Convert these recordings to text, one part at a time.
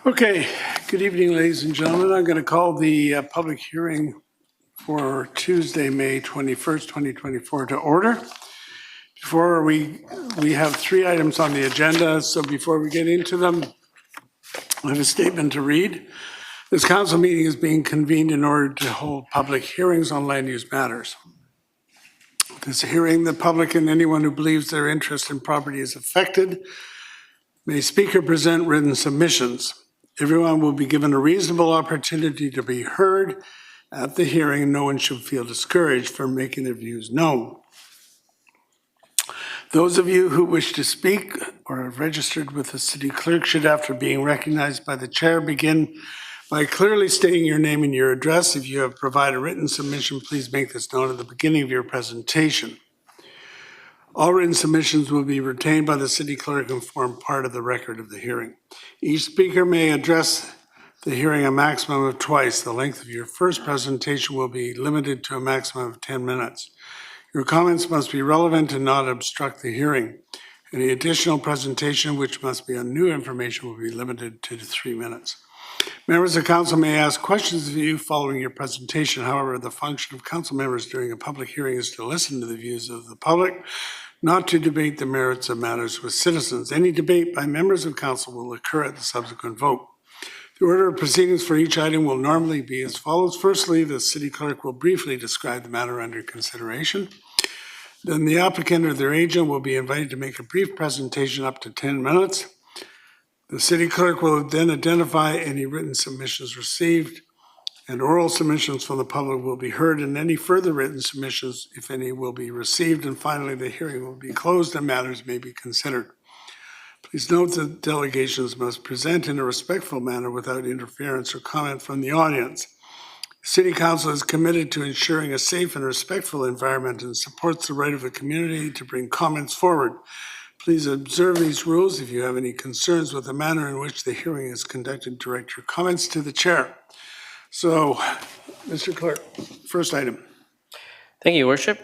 Okay, good evening, ladies and gentlemen. I'm going to call the public hearing for Tuesday, May 21st, 2024 to order. Before we have three items on the agenda, so before we get into them, I have a statement to read. This council meeting is being convened in order to hold public hearings on land use matters. This hearing, the public and anyone who believes their interest in property is affected may speak or present written submissions. Everyone will be given a reasonable opportunity to be heard at the hearing, and no one should feel discouraged from making their views known. Those of you who wish to speak or have registered with the city clerk should, after being recognized by the chair, begin by clearly stating your name and your address. If you have provided a written submission, please make this known at the beginning of your presentation. All written submissions will be retained by the city clerk and form part of the record of the hearing. Each speaker may address the hearing a maximum of twice. The length of your first presentation will be limited to a maximum of 10 minutes. Your comments must be relevant and not obstruct the hearing. Any additional presentation, which must be on new information, will be limited to 3 minutes. Members of council may ask questions of you following your presentation. However, the function of council members during a public hearing is to listen to the views of the public, not to debate the merits of matters with citizens. Any debate by members of council will occur at the subsequent vote. The order of proceedings for each item will normally be as follows. Firstly, the city clerk will briefly describe the matter under consideration. Then the applicant or their agent will be invited to make a brief presentation up to 10 minutes. The city clerk will then identify any written submissions received, and oral submissions from the public will be heard, and any further written submissions, if any, will be received. And finally, the hearing will be closed and matters may be considered. Please note that delegations must present in a respectful manner without interference or comment from the audience. City Council is committed to ensuring a safe and respectful environment and supports the right of the community to bring comments forward. Please observe these rules. If you have any concerns with the manner in which the hearing is conducted, direct your comments to the chair. So, Mr. Clerk, first item. Thank you, Your Worship.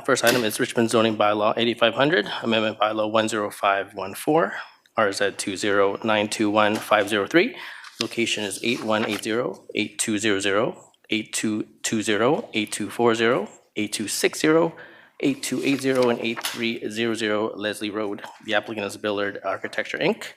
First item is Richmond Zoning Bylaw 8500, Amendment Bylaw 10514, RZ 20921-503. Location is 8180, 8200, 8220, 8240, 8260, 8280, and 8300 Leslie Road. The applicant is Billard Architecture, Inc.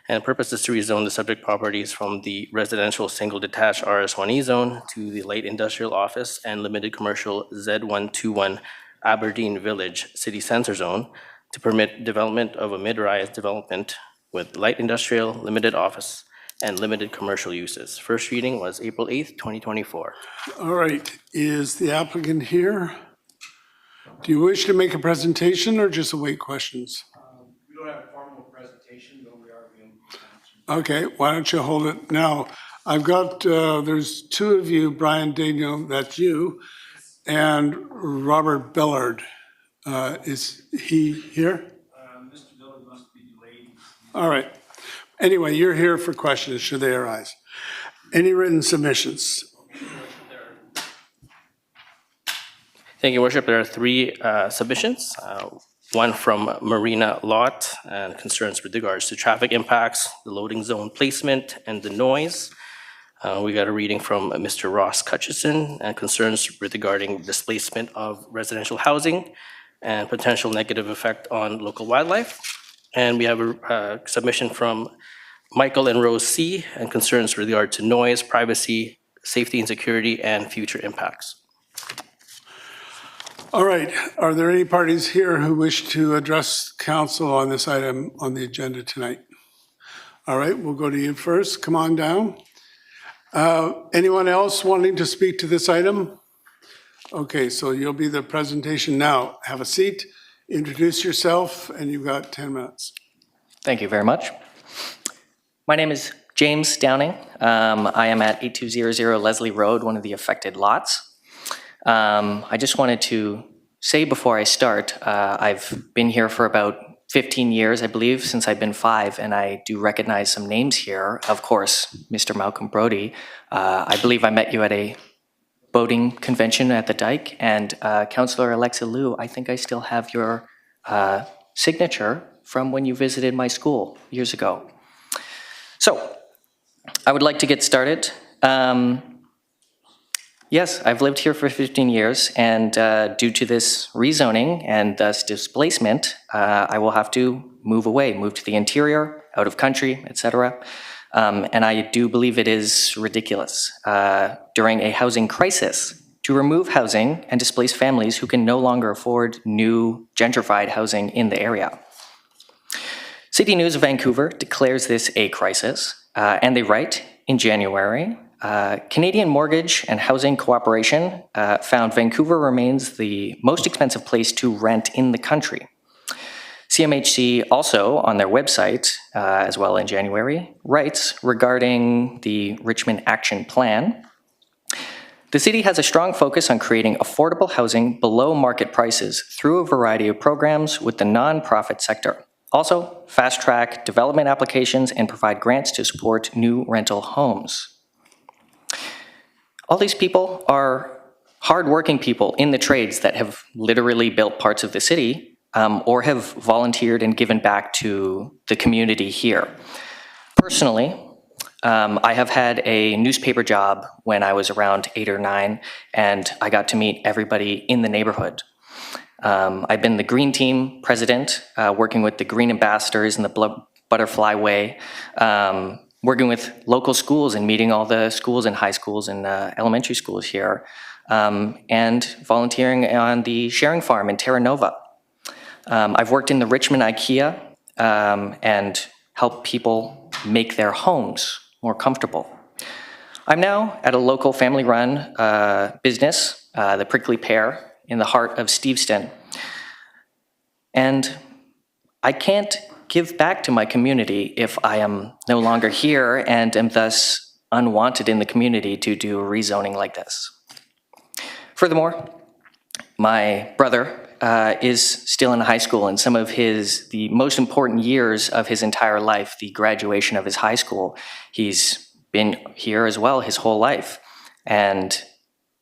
And the purpose is to rezone the subject properties from the residential single detached RS1E zone to the light industrial office and limited commercial Z121 Aberdeen Village City Center Zone to permit development of a mid-rise development with light industrial, limited office, and limited commercial uses. First reading was April 8th, 2024. All right, is the applicant here? Do you wish to make a presentation or just await questions? We don't have a formal presentation, but we are being. Okay, why don't you hold it now? I've got, there's two of you, Brian Daniel, that's you, and Robert Bellard. Is he here? Mr. Dillard must be delayed. All right. Anyway, you're here for questions should they arise. Any written submissions? Thank you, Your Worship. There are three submissions. One from Marina Lot and concerns with regards to traffic impacts, the loading zone placement, and the noise. We got a reading from Mr. Ross Cutchison and concerns regarding displacement of residential housing and potential negative effect on local wildlife. And we have a submission from Michael and Rose C. and concerns with regard to noise, privacy, safety and security, and future impacts. All right, are there any parties here who wish to address council on this item on the agenda tonight? All right, we'll go to you first. Come on down. Anyone else wanting to speak to this item? Okay, so you'll be the presentation now. Have a seat, introduce yourself, and you've got 10 minutes. Thank you very much. My name is James Downing. I am at 8200 Leslie Road, one of the affected lots. I just wanted to say before I start, I've been here for about 15 years, I believe, since I've been 5, and I do recognize some names here. Of course, Mr. Malcolm Brody. I believe I met you at a boating convention at the Dike, and Councillor Alexa Liu, I think I still have your signature from when you visited my school years ago. So I would like to get started. Yes, I've lived here for 15 years, and due to this rezoning and thus displacement, I will have to move away, move to the interior, out of country, etc. And I do believe it is ridiculous during a housing crisis to remove housing and displace families who can no longer afford new gentrified housing in the area. City News of Vancouver declares this a crisis, and they write in January, Canadian Mortgage and Housing Cooperation found Vancouver remains the most expensive place to rent in the country. CMHC also, on their website, as well in January, writes regarding the Richmond Action Plan, the city has a strong focus on creating affordable housing below market prices through a variety of programs with the nonprofit sector. Also, fast-track development applications and provide grants to support new rental homes. All these people are hardworking people in the trades that have literally built parts of the city or have volunteered and given back to the community here. Personally, I have had a newspaper job when I was around 8 or 9, and I got to meet everybody in the neighborhood. I've been the Green Team president, working with the Green Ambassadors and the Butterfly Way, working with local schools and meeting all the schools and high schools and elementary schools here, and volunteering on the Sharing Farm in Terra Nova. I've worked in the Richmond IKEA and helped people make their homes more comfortable. I'm now at a local family-run business, the Prickly Pear, in the heart of Steveston. And I can't give back to my community if I am no longer here and am thus unwanted in the community to do a rezoning like this. Furthermore, my brother is still in high school, and some of the most important years of his entire life, the graduation of his high school, he's been here as well his whole life. And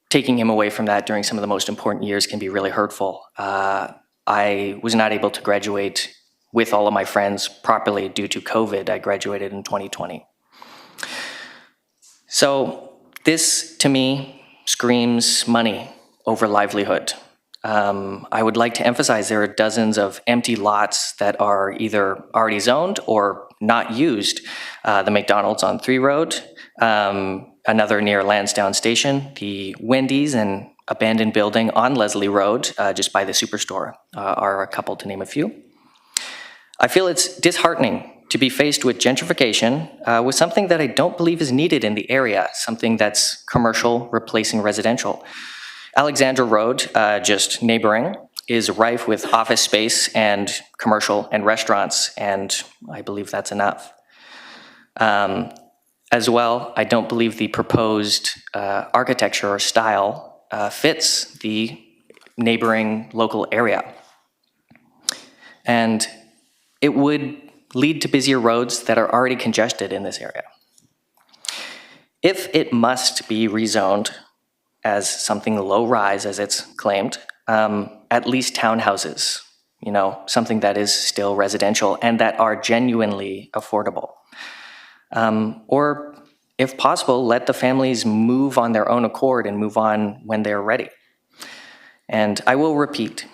taking him away from that during some of the most important years can be really hurtful. I was not able to graduate with all of my friends properly due to COVID. I graduated in 2020. So this, to me, screams money over livelihood. I would like to emphasize there are dozens of empty lots that are either already zoned or not used. The McDonald's on 3 Road, another near Lansdowne Station, the Wendy's and abandoned building on Leslie Road, just by the Superstore, are a couple to name a few. I feel it's disheartening to be faced with gentrification with something that I don't believe is needed in the area, something that's commercial replacing residential. Alexandra Road, just neighboring, is rife with office space and commercial and restaurants, and I believe that's enough. As well, I don't believe the proposed architecture or style fits the neighboring local area. And it would lead to busier roads that are already congested in this area. If it must be rezoned as something low-rise, as it's claimed, at least townhouses, something that is still residential and that are genuinely affordable. Or, if possible, let the families move on their own accord and move on when they're ready. And I will repeat,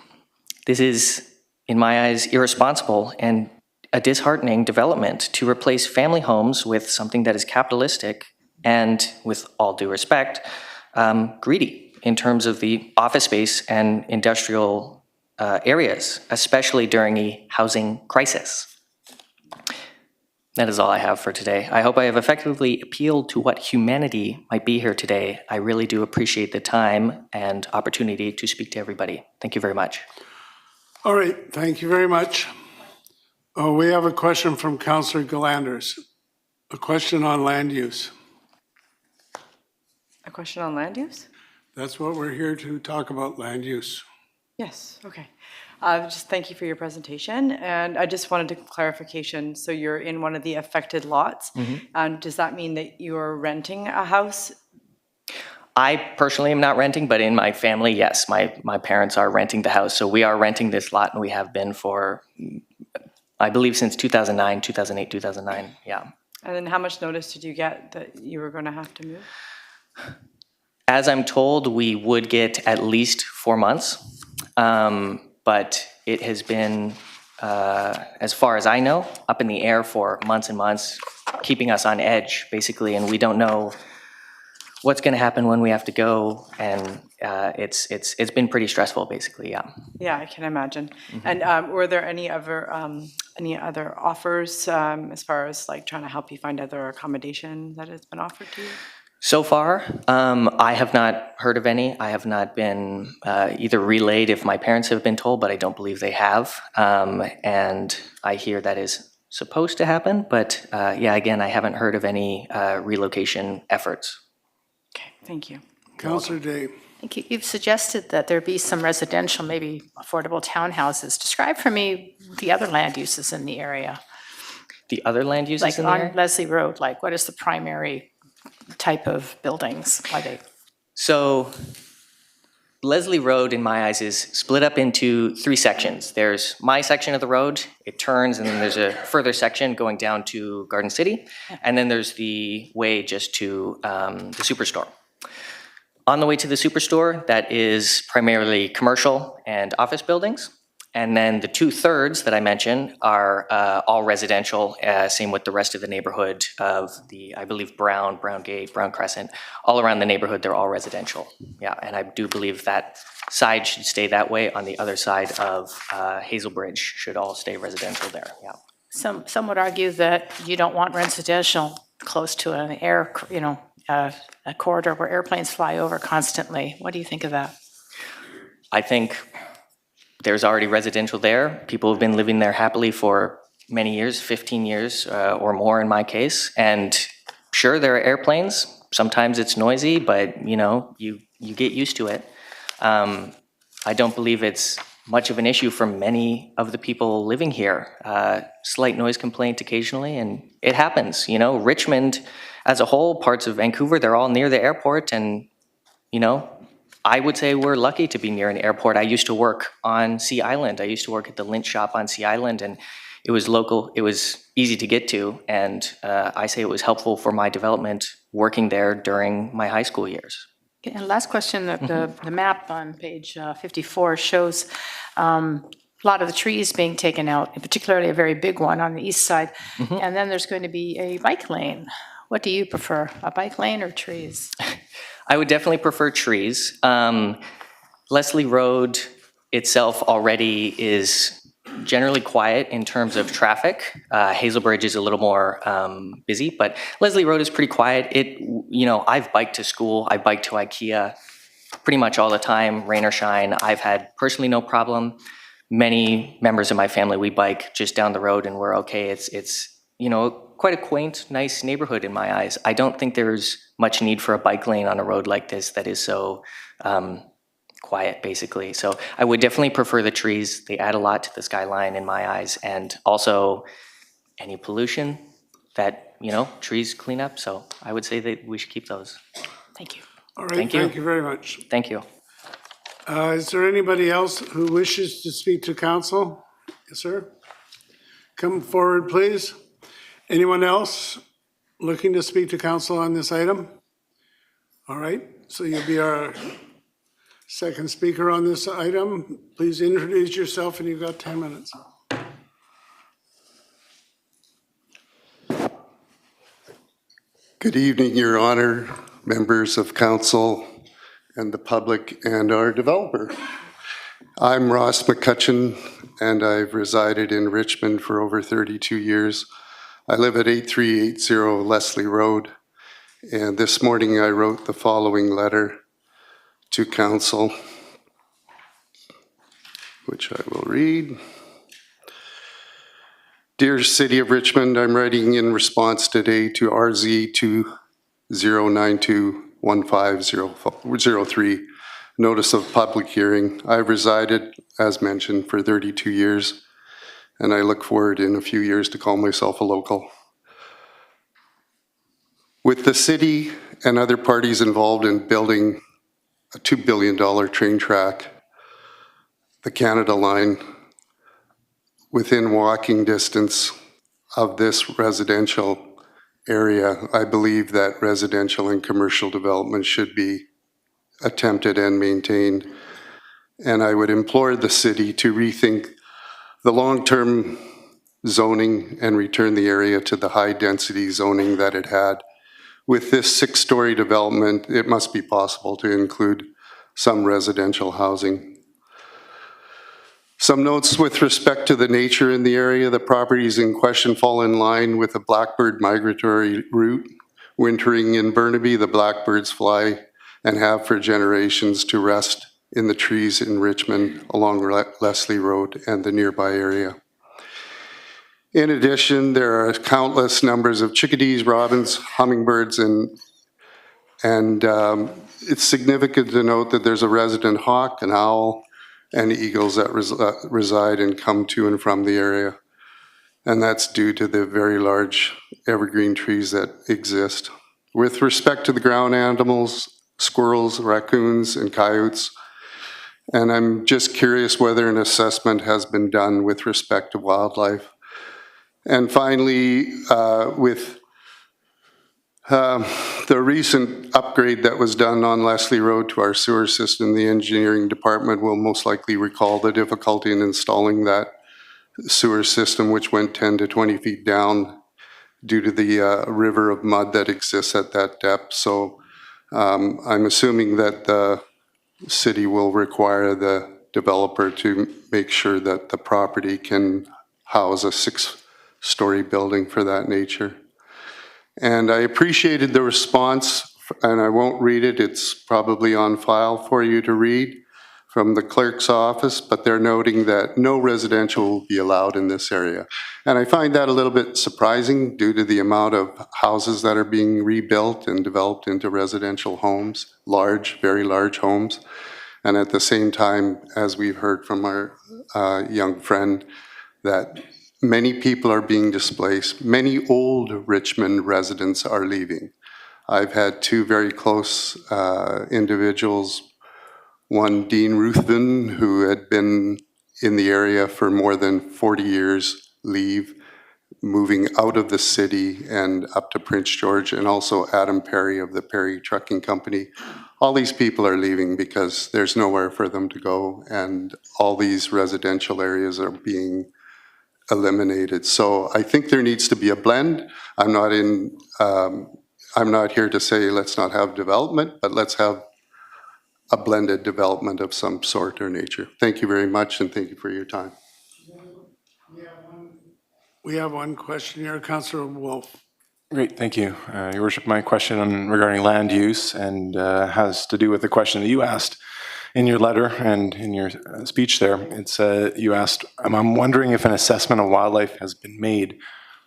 this is, in my eyes, irresponsible and a disheartening development to replace family homes with something that is capitalistic and, with all due respect, greedy in terms of the office space and industrial areas, especially during a housing crisis. That is all I have for today. I hope I have effectively appealed to what humanity might be here today. I really do appreciate the time and opportunity to speak to everybody. Thank you very much. All right, thank you very much. We have a question from Councillor Galanders. A question on land use. A question on land use? That's what we're here to talk about, land use. Yes, okay. Just thank you for your presentation. And I just wanted a clarification. So you're in one of the affected lots. And does that mean that you're renting a house? I personally am not renting, but in my family, yes, my parents are renting the house. So we are renting this lot, and we have been for, I believe, since 2009, 2008, 2009, yeah. And then how much notice did you get that you were going to have to move? As I'm told, we would get at least 4 months, but it has been, as far as I know, up in the air for months and months, keeping us on edge, basically, and we don't know what's going to happen when we have to go, and it's been pretty stressful, basically, yeah. Yeah, I can imagine. And were there any other offers as far as like trying to help you find other accommodation that has been offered to you? So far, I have not heard of any. I have not been either relayed if my parents have been told, but I don't believe they have. And I hear that is supposed to happen, but yeah, again, I haven't heard of any relocation efforts. Okay, thank you. Councillor Day. Thank you. You've suggested that there be some residential, maybe affordable townhouses. Describe for me the other land uses in the area. The other land uses Like in the on area? Leslie Road, like what is the primary type of buildings? Are they? So Leslie Road, in my eyes, is split up into 3 sections. There's my section of the road, it turns, and then there's a further section going down to Garden City, and then there's the way just to the Superstore. On the way to the Superstore, that is primarily commercial and office buildings. And then the 2/3 that I mentioned are all residential, same with the rest of the neighborhood of the, I believe, Brown Gate, Brown Crescent. All around the neighborhood, they're all residential. Yeah, and I do believe that side should stay that way. On the other side of Hazelbridge should all stay residential there, yeah. Some would argue that you don't want residential close to an air, a corridor where airplanes fly over constantly. What do you think of that? I think there's already residential there. People have been living there happily for many years, 15 years or more in my case. And sure, there are airplanes. Sometimes it's noisy, but you get used to it. I don't believe it's much of an issue for many of the people living here. Slight noise complaint occasionally, and it happens. Richmond as a whole, parts of Vancouver, they're all near the airport, and I would say we're lucky to be near an airport. I used to work on Sea Island. I used to work at the Lynch shop on Sea Island, and it was local. It was easy to get to, and I say it was helpful for my development working there during my high school years. And last question, the map on page 54 shows a lot of the trees being taken out, and particularly a very big one on the east side. And then there's going to be a bike lane. What do you prefer, a bike lane or trees? I would definitely prefer trees. Leslie Road itself already is generally quiet in terms of traffic. Hazelbridge is a little more busy, but Leslie Road is pretty quiet. I've biked to school, I bike to IKEA pretty much all the time, rain or shine. I've had personally no problem. Many members of my family, we bike just down the road and we're okay. It's quite a quaint, nice neighborhood in my eyes. I don't think there's much need for a bike lane on a road like this that is so quiet, basically. So I would definitely prefer the trees. They add a lot to the skyline in my eyes, and also any pollution that, trees clean up. So I would say that we should keep those. Thank you. All right, Thank you. thank you very much. Thank you. Is there anybody else who wishes to speak to council? Yes, sir. Come forward, please. Anyone else looking to speak to council on this item? All right, so you'll be our second speaker on this item. Please introduce yourself, and you've got 10 minutes. Good evening, Your Honor, members of council and the public and our developer. I'm Ross McCutcheon, and I've resided in Richmond for over 32 years. I live at 8380 Leslie Road, and this morning I wrote the following letter to council, which I will read. Dear City of Richmond, I'm writing in response today to RZ 20921503, Notice of Public Hearing. I've resided, as mentioned, for 32 years, and I look forward in a few years to call myself a local. With the city and other parties involved in building a $2 billion train track, the Canada Line, within walking distance of this residential area, I believe that residential and commercial development should be attempted and maintained. And I would implore the city to rethink the long-term zoning and return the area to the high-density zoning that it had. With this 6-story development, it must be possible to include some residential housing. Some notes with respect to the nature in the area. The properties in question fall in line with the blackbird migratory route. Wintering in Burnaby, the blackbirds fly and have for generations to rest in the trees in Richmond along Leslie Road and the nearby area. In addition, there are countless numbers of chickadees, robins, hummingbirds, and it's significant to note that there's a resident hawk, an owl, and eagles that reside and come to and from the area. And that's due to the very large evergreen trees that exist. With respect to the ground animals, squirrels, raccoons, and coyotes, and I'm just curious whether an assessment has been done with respect to wildlife. And finally, with the recent upgrade that was done on Leslie Road to our sewer system, the engineering department will most likely recall the difficulty in installing that sewer system, which went 10 to 20 feet down due to the river of mud that exists at that depth. So I'm assuming that the city will require the developer to make sure that the property can house a 6-story building for that nature. And I appreciated the response, and I won't read it, it's probably on file for you to read from the clerk's office, but they're noting that no residential will be allowed in this area. And I find that a little bit surprising due to the amount of houses that are being rebuilt and developed into residential homes, large, very large homes. And at the same time, as we've heard from our young friend, that many people are being displaced. Many old Richmond residents are leaving. I've had 2 very close individuals, one Dean Ruthven, who had been in the area for more than 40 years, leave, moving out of the city and up to Prince George, and also Adam Perry of the Perry Trucking Company. All these people are leaving because there's nowhere for them to go, and all these residential areas are being eliminated. So I think there needs to be a blend. I'm not here to say let's not have development, but let's have a blended development of some sort or nature. Thank you very much, and thank you for your time. We have one question here, Councillor Wolf. Great, thank you. Your Worship, my question regarding land use and has to do with the question that you asked in your letter and in your speech there. It's you asked, I'm wondering if an assessment of wildlife has been made.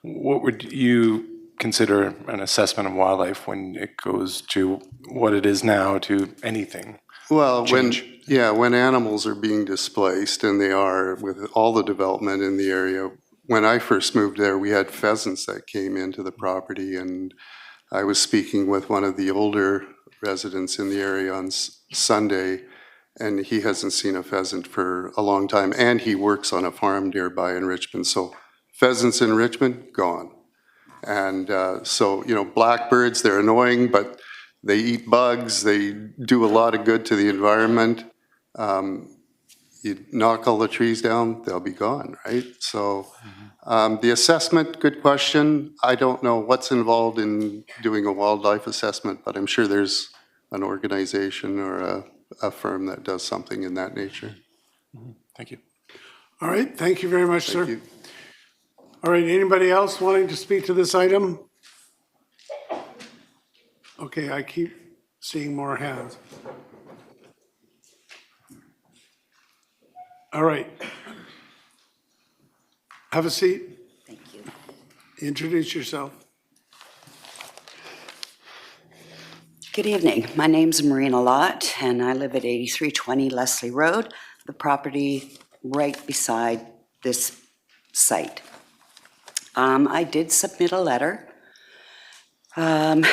What would you consider an assessment of wildlife when it goes to what it is now to anything? Well, Change. when animals are being displaced, and they are with all the development in the area, when I first moved there, we had pheasants that came into the property, and I was speaking with one of the older residents in the area on Sunday, and he hasn't seen a pheasant for a long time, and he works on a farm nearby in Richmond. So pheasants in Richmond, gone. And so, you know, blackbirds, they're annoying, but they eat bugs, they do a lot of good to the environment. You knock all the trees down, they'll be gone, right? So the assessment, good question. I don't know what's involved in doing a wildlife assessment, but I'm sure there's an organization or a firm that does something in that nature. Thank you. All right, thank you very much, sir. Thank you. All right, anybody else wanting to speak to this item? Okay, I keep seeing more hands. All right. Have a seat. Thank you. Introduce yourself. Good evening. My name's Marina Lott, and I live at 8320 Leslie Road, the property right beside this site. I did submit a letter in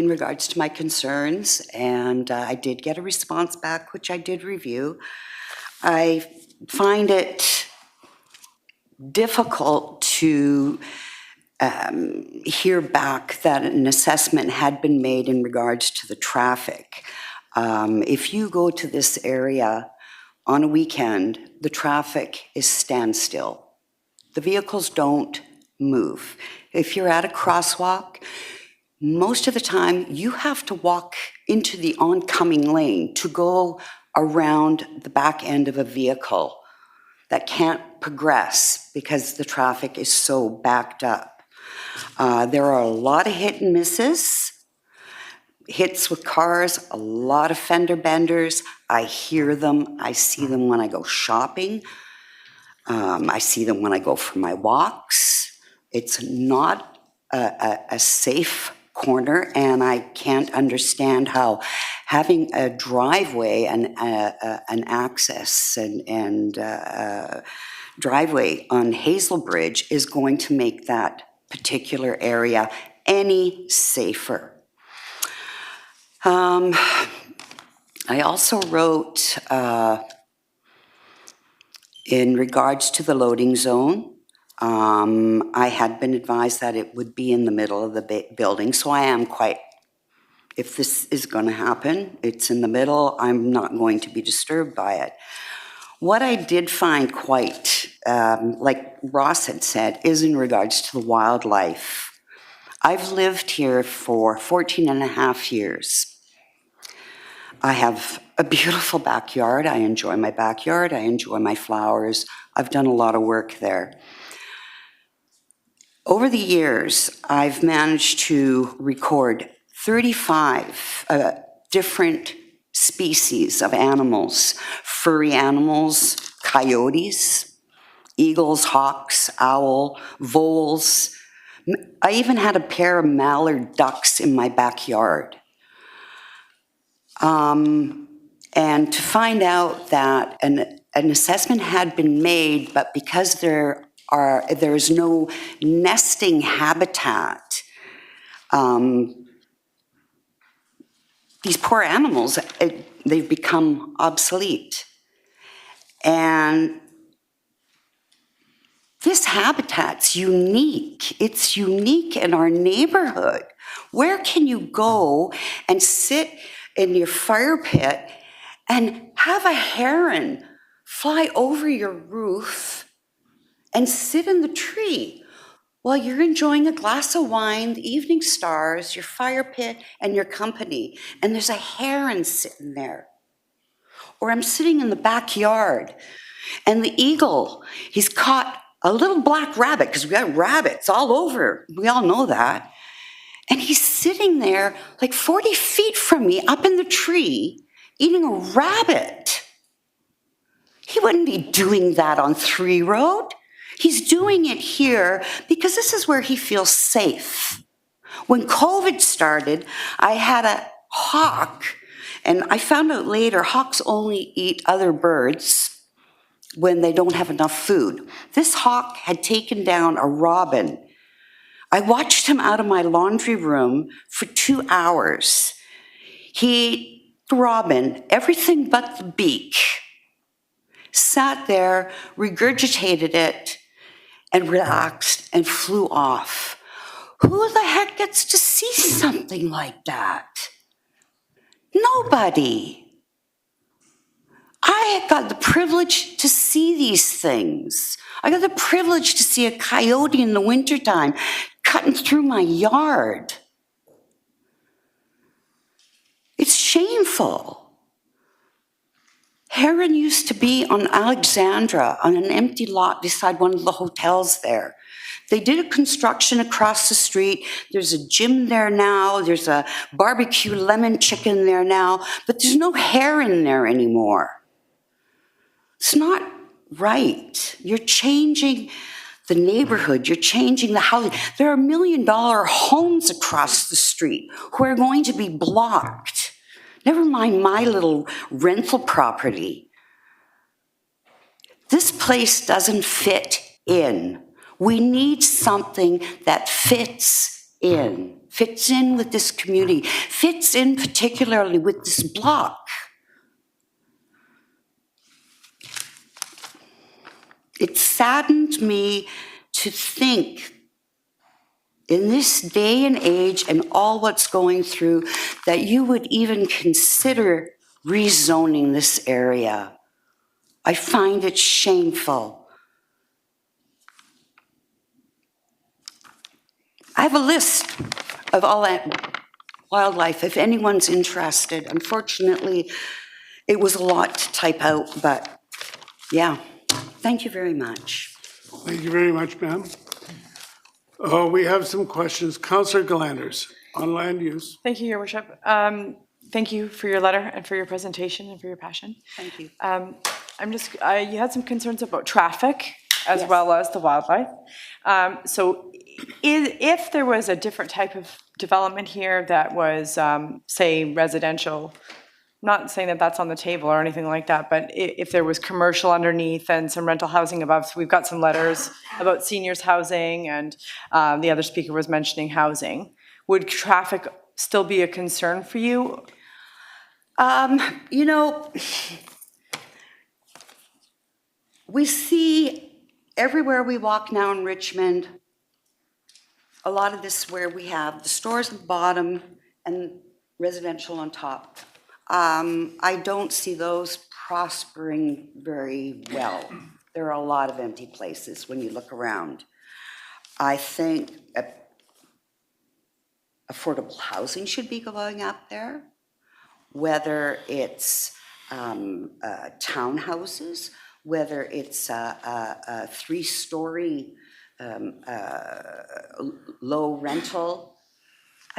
regards to my concerns, and I did get a response back, which I did review. I find it difficult to hear back that an assessment had been made in regards to the traffic. If you go to this area on a weekend, the traffic is standstill. The vehicles don't move. If you're at a crosswalk, most of the time you have to walk into the oncoming lane to go around the back end of a vehicle that can't progress because the traffic is so backed up. There are a lot of hit and misses, hits with cars, a lot of fender benders. I hear them, I see them when I go shopping. I see them when I go for my walks. It's not a safe corner, and I can't understand how having a driveway and an access and driveway on Hazel Bridge is going to make that particular area any safer. I also wrote in regards to the loading zone, I had been advised that it would be in the middle of the building, so I am quite, if this is going to happen, it's in the middle, I'm not going to be disturbed by it. What I did find quite, like Ross had said, is in regards to the wildlife. I've lived here for 14 and a half years. I have a beautiful backyard. I enjoy my backyard. I enjoy my flowers. I've done a lot of work there. Over the years, I've managed to record 35 different species of animals, furry animals, coyotes, eagles, hawks, owl, voles. I even had a pair of mallard ducks in my backyard. And to find out that an assessment had been made, but because there is no nesting habitat, these poor animals, they've become obsolete. And this habitat's unique. It's unique in our neighborhood. Where can you go and sit in your fire pit and have a heron fly over your roof and sit in the tree while you're enjoying a glass of wine, the evening stars, your fire pit, and your company, and there's a heron sitting there? Or I'm sitting in the backyard, and the eagle, he's caught a little black rabbit, because we got rabbits all over, we all know that, and he's sitting there like 40 feet from me up in the tree eating a rabbit. He wouldn't be doing that on 3 Road. He's doing it here because this is where he feels safe. When COVID started, I had a hawk, and I found out later hawks only eat other birds when they don't have enough food. This hawk had taken down a robin. I watched him out of my laundry room for 2 hours. He ate the robin, everything but the beak, sat there, regurgitated it, and relaxed and flew off. Who the heck gets to see something like that? Nobody. I got the privilege to see these things. I got the privilege to see a coyote in the wintertime cutting through my yard. It's shameful. Heron used to be on Alexandra on an empty lot beside one of the hotels there. They did a construction across the street. There's a gym there now. There's a barbecue lemon chicken there now, but there's no heron there anymore. It's not right. You're changing the neighborhood. You're changing the housing. There are $1 million homes across the street who are going to be blocked. Never mind my little rental property. This place doesn't fit in. We need something that fits in with this community, fits in particularly with this block. It saddened me to think in this day and age and all what's going through, that you would even consider rezoning this area. I find it shameful. I have a list of all that wildlife, if anyone's interested. Unfortunately, it was a lot to type out, but yeah, thank you very much. Thank you very much, ma'am. We have some questions. Councillor Galanders, on land use. Thank you, Your Worship. Thank you for your letter and for your presentation and for your passion. Thank you. You had some concerns about traffic as Yes. well as the wildlife. So if there was a different type of development here that was, say, residential, not saying that that's on the table or anything like that, but if there was commercial underneath and some rental housing above, so we've got some letters about seniors housing, and the other speaker was mentioning housing. Would traffic still be a concern for you? You know, we see everywhere we walk now in Richmond, a lot of this where we have the stores at the bottom and residential on top. I don't see those prospering very well. There are a lot of empty places when you look around. I think affordable housing should be going up there, whether it's townhouses, whether it's a three-story low rental.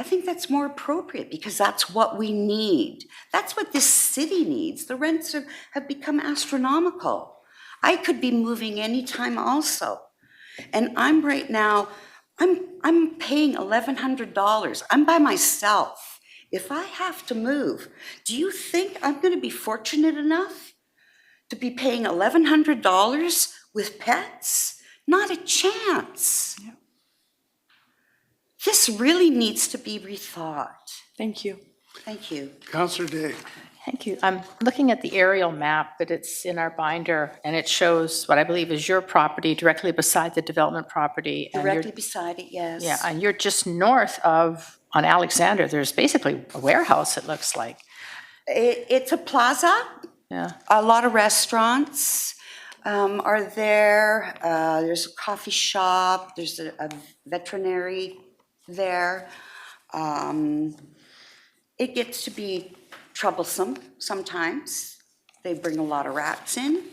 I think that's more appropriate because that's what we need. That's what this city needs. The rents have become astronomical. I could be moving anytime also. And I'm right now, I'm paying $1,100. I'm by myself. If I have to move, do you think I'm going to be fortunate enough to be paying $1,100 with pets? Not a chance. Yeah. This really needs to be rethought. Thank you. Thank you. Councillor Day. Thank you. I'm looking at the aerial map that it's in our binder, and it shows what I believe is your property directly beside the development property. And Directly beside it, yes. yeah, and you're just north of, on Alexander, there's basically a warehouse, it looks like. It's a plaza. Yeah. A lot of restaurants are there. There's a coffee shop. There's a veterinary there. It gets to be troublesome sometimes. They bring a lot of rats in.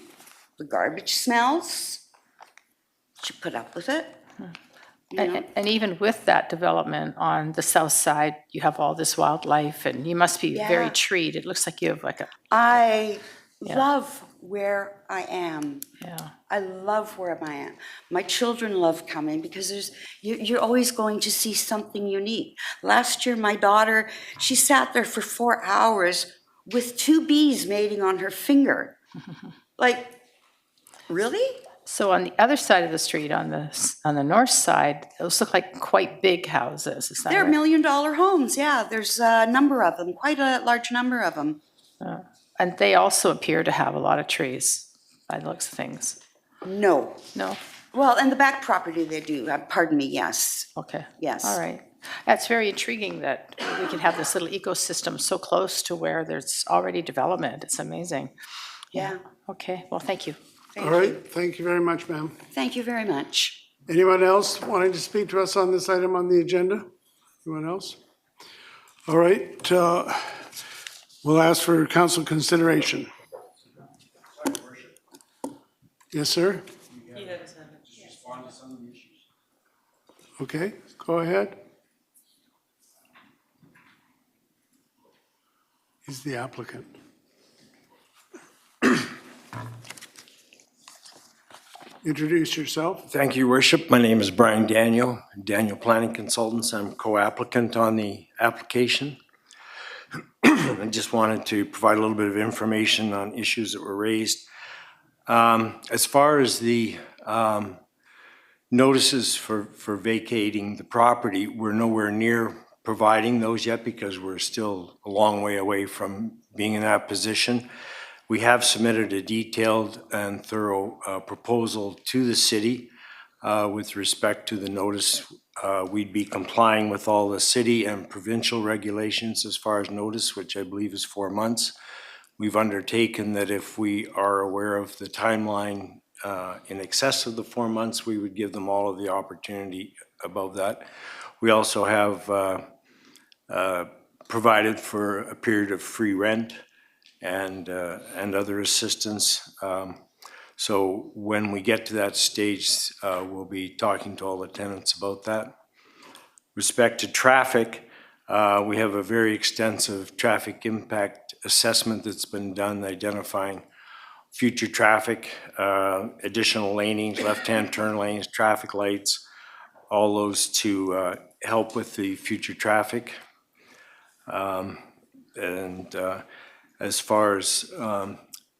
The garbage smells. You put up with it. You know? And even with that development on the south side, you have all this wildlife, and you must be very Yeah. treed. It looks like you have like a, I love where I am. yeah. I love where I am. My children love coming because you're always going to see something unique. Last year, my daughter, she sat there for 4 hours with 2 bees mating on her finger. Like, really? So on the other side of the street, on the north side, those look like quite big houses, is that They're $1 right? million homes, yeah. There's a number of them, quite a large number of them. And they also appear to have a lot of trees, by the looks of things. No. No? Well, and the back property they do, pardon me, yes. Okay. Yes. All right. That's very intriguing that we can have this little ecosystem so close to where there's already development. It's amazing. Yeah. Okay, well, thank you. All right, thank you very much, ma'am. Thank you very much. Anyone else wanting to speak to us on this item on the agenda? Anyone else? All right, we'll ask for council consideration. Yes, sir? Respond to some of the issues. Okay, go ahead. He's the applicant. Introduce yourself. Thank you, Worship. My name is Brian Daniel, Daniel Planning Consultants. I'm co-applicant on the application. I just wanted to provide a little bit of information on issues that were raised. As far as the notices for vacating the property, we're nowhere near providing those yet because we're still a long way away from being in that position. We have submitted a detailed and thorough proposal to the city with respect to the notice. We'd be complying with all the city and provincial regulations as far as notice, which I believe is 4 months. We've undertaken that if we are aware of the timeline in excess of the 4 months, we would give them all of the opportunity above that. We also have provided for a period of free rent and other assistance. So when we get to that stage, we'll be talking to all the tenants about that. Respect to traffic, we have a very extensive traffic impact assessment that's been done identifying future traffic, additional lanings, left-hand turn lanes, traffic lights, all those to help with the future traffic. As far as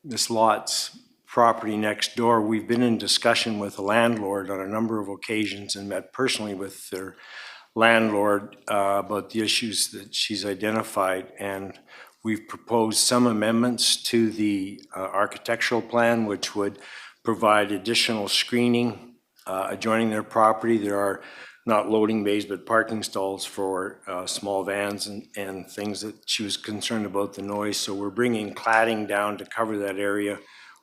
Ms. Lott's property next door, we've been in discussion with the landlord on a number of occasions and met personally with their landlord about the issues that she's identified, and we've proposed some amendments to the architectural plan which would provide additional screening adjoining their property. There are not loading bays but parking stalls for small vans and things that she was concerned about the noise, so we're bringing cladding down to cover that area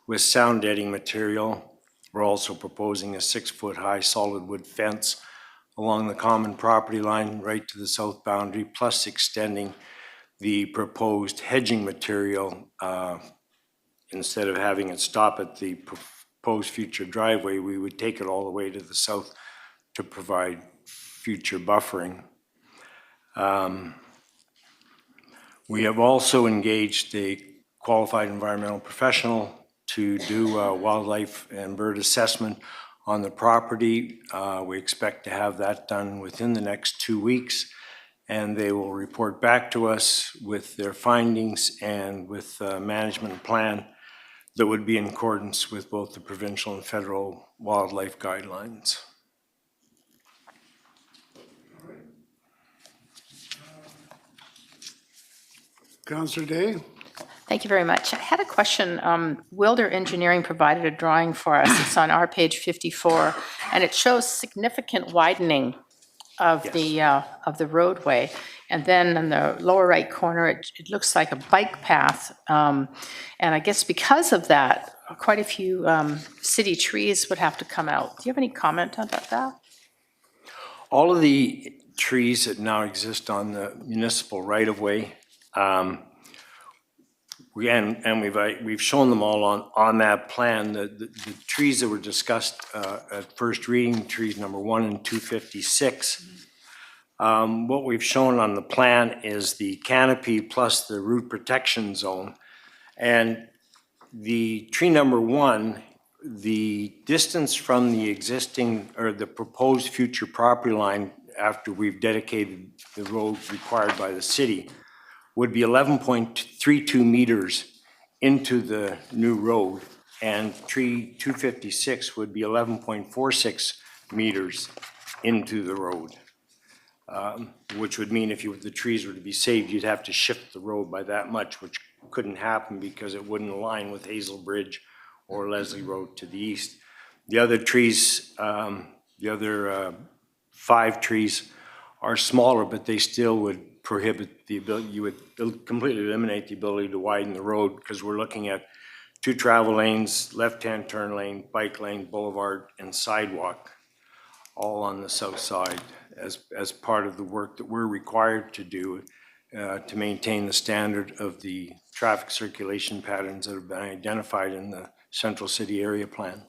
with sound deadening material. We're also proposing a 6-foot high solid wood fence along the common property line right to the south boundary, plus extending the proposed hedging material. Instead of having it stop at the proposed future driveway, we would take it all the way to the south to provide future buffering. We have also engaged a qualified environmental professional to do a wildlife and bird assessment on the property. We expect to have that done within the next 2 weeks, and they will report back to us with their findings and with a management plan that would be in accordance with both the provincial and federal wildlife guidelines. Councillor Day? Thank you very much. I had a question. Wilder Engineering provided a drawing for us. It's on our page 54, and it shows significant widening of the roadway. And then in the lower right corner, it looks like a bike path. And I guess because of that, quite a few city trees would have to come out. Do you have any comment about that? All of the trees that now exist on the municipal right-of-way, we've shown them all on that plan. The trees that were discussed at first reading, trees number 1 and 256. What we've shown on the plan is the canopy plus the root protection zone. And the tree number 1, the distance from the existing or the proposed future property line after we've dedicated the road required by the city would be 11.32 meters into the new road, and tree 256 would be 11.46 meters into the road, which would mean if the trees were to be saved, you'd have to shift the road by that much, which couldn't happen because it wouldn't align with Hazel Bridge or Leslie Road to the east. The other trees, the other 5 trees are smaller, but they still would prohibit the ability, you would completely eliminate the ability to widen the road, because we're looking at 2 travel lanes, left-hand turn lane, bike lane, boulevard, and sidewalk, all on the south side as part of the work that we're required to do to maintain the standard of the traffic circulation patterns that have been identified in the Central City Area Plan.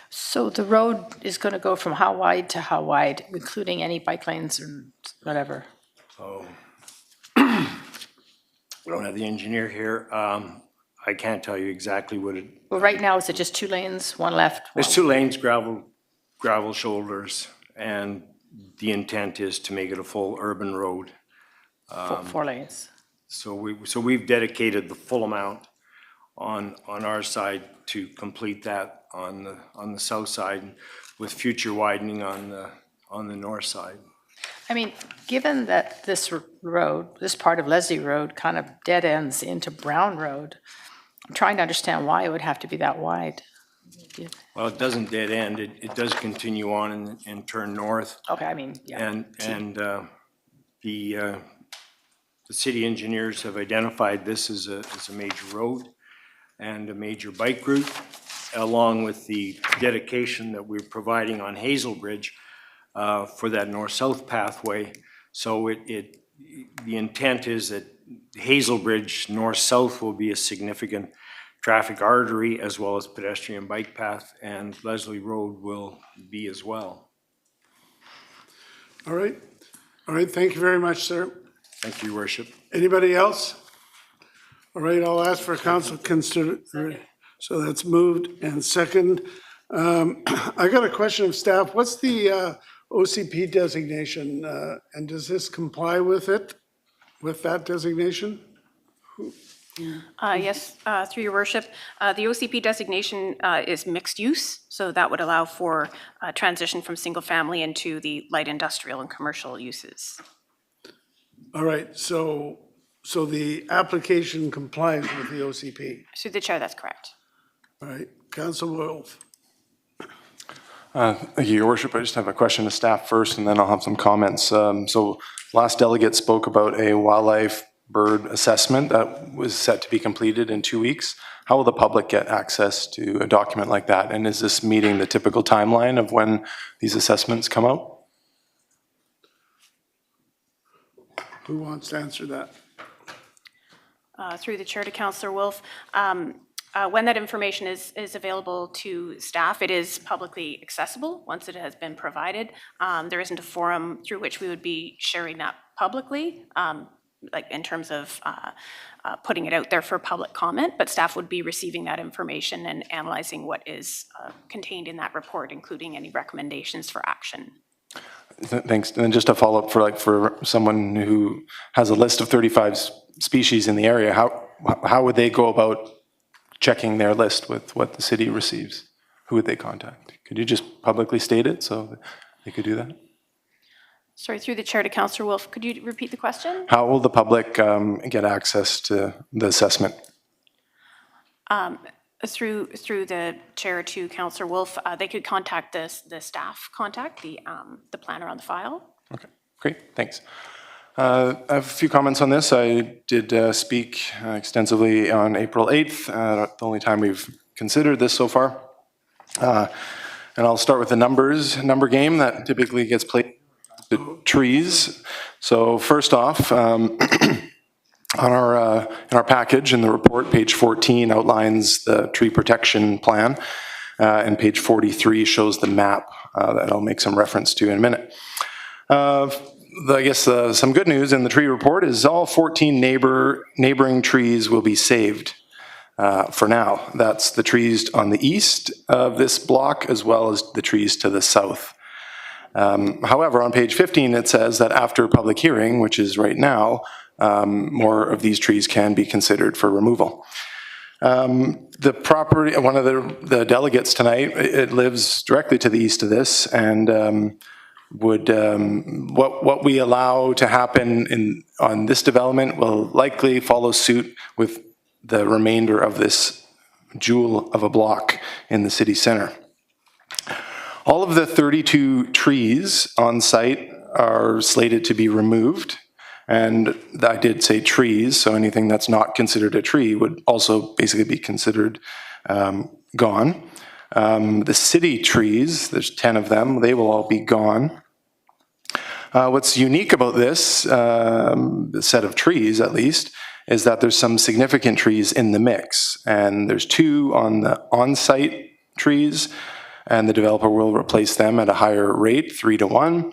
So the road is going to go from how wide to how wide, including any bike lanes and whatever? So, we don't have the engineer here. I can't tell you exactly what it. Well, right now, is it just 2 lanes, 1 left? There's 2 lanes, gravel shoulders, and the intent is to make it a full urban road. 4 lanes. So we've dedicated the full amount on our side to complete that on the south side, with future widening on the north side. I mean, given that this road, this part of Leslie Road kind of dead ends into Brown Road, I'm trying to understand why it would have to be that wide. Well, it doesn't dead end. It does continue on and turn north. Okay, I mean, yeah. And the city engineers have identified this as a major road and a major bike route, along with the dedication that we're providing on Hazel Bridge for that north-south pathway. So the intent is that Hazel Bridge north-south will be a significant traffic artery as well as pedestrian bike path, and Leslie Road will be as well. All right, thank you very much, sir. Thank you, Your Worship. Anybody else? All right, I'll ask for council consider, so that's moved and second. I got a question of staff. What's the OCP designation, and does this comply with it, with that designation? Yes, through your worship. The OCP designation is mixed use, so that would allow for transition from single family into the light industrial and commercial uses. All right, so the application complies with the OCP. Through the chair, that's correct. All right, Council Wolf. Thank you, Your Worship. I just have a question to staff first, and then I'll have some comments. So last delegate spoke about a wildlife bird assessment that was set to be completed in 2 weeks. How will the public get access to a document like that? And is this meeting the typical timeline of when these assessments come out? Who wants to answer that? Through the chair to Councillor Wolf. When that information is available to staff, it is publicly accessible once it has been provided. There isn't a forum through which we would be sharing that publicly, like in terms of putting it out there for public comment, but staff would be receiving that information and analyzing what is contained in that report, including any recommendations for action. Thanks. And just a follow-up for someone who has a list of 35 species in the area, how would they go about checking their list with what the city receives? Who would they contact? Could you just publicly state it so they could do that? Sorry, through the chair to Councillor Wolf, could you repeat the question? How will the public get access to the assessment? Through the chair to Councillor Wolf, they could contact the staff contact, the planner on the file. Okay, great, thanks. I have a few comments on this. I did speak extensively on April 8th, the only time we've considered this so far. And I'll start with the number game that typically gets played. The trees. So first off, in our package in the report, page 14 outlines the tree protection plan, and page 43 shows the map that I'll make some reference to in a minute. I guess some good news in the tree report is all 14 neighboring trees will be saved for now. That's the trees on the east of this block as well as the trees to the south. However, on page 15, it says that after public hearing, which is right now, more of these trees can be considered for removal. The property, one of the delegates tonight, it lives directly to the east of this, and what we allow to happen on this development will likely follow suit with the remainder of this jewel of a block in the city center. All of the 32 trees on site are slated to be removed, and I did say trees, so anything that's not considered a tree would also basically be considered gone. The city trees, there's 10 of them, they will all be gone. What's unique about this set of trees, at least, is that there's some significant trees in the mix, and there's 2 on the on-site trees, and the developer will replace them at a higher rate, 3-to-1.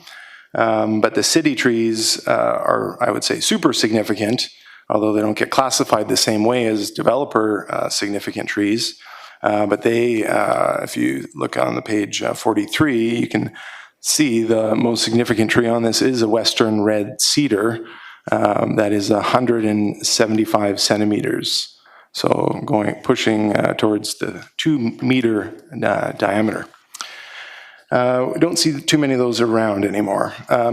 But the city trees are, I would say, super significant, although they don't get classified the same way as developer significant trees. But they, if you look on the page 43, you can see the most significant tree on this is a western red cedar that is 175 centimeters. So pushing towards the 2-meter diameter. We don't see too many of those around anymore.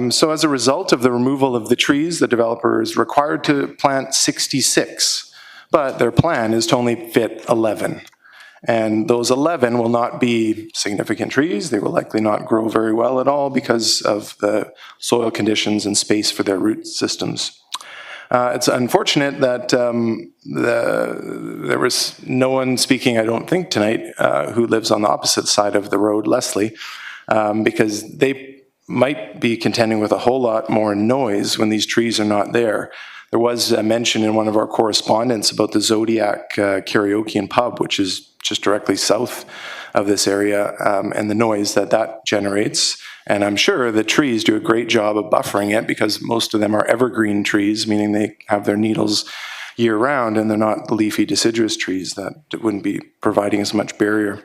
So as a result of the removal of the trees, the developer is required to plant 66, but their plan is to only fit 11. And those 11 will not be significant trees. They will likely not grow very well at all because of the soil conditions and space for their root systems. It's unfortunate that there was no one speaking, I don't think, tonight who lives on the opposite side of the road, Leslie, because they might be contending with a whole lot more noise when these trees are not there. There was a mention in one of our correspondence about the Zodiac Karaoke and Pub, which is just directly south of this area, and the noise that that generates. And I'm sure the trees do a great job of buffering it because most of them are evergreen trees, meaning they have their needles year-round, and they're not leafy deciduous trees that wouldn't be providing as much barrier.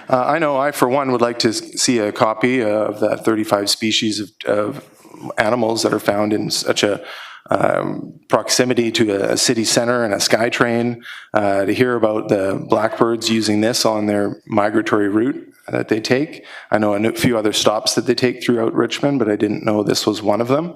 I know I, for one, would like to see a copy of that 35 species of animals that are found in such a proximity to a city center and a SkyTrain, to hear about the blackbirds using this on their migratory route that they take. I know a few other stops that they take throughout Richmond, but I didn't know this was one of them.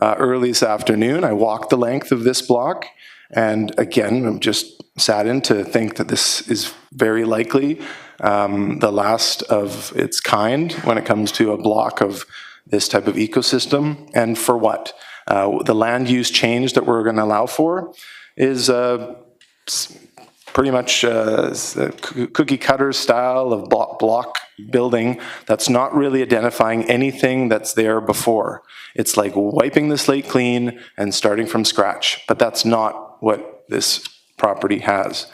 Early this afternoon, I walked the length of this block, and again, I'm just saddened to think that this is very likely the last of its kind when it comes to a block of this type of ecosystem. And for what? The land use change that we're going to allow for is pretty much a cookie cutter style of block building that's not really identifying anything that's there before. It's like wiping the slate clean and starting from scratch, but that's not what this property has.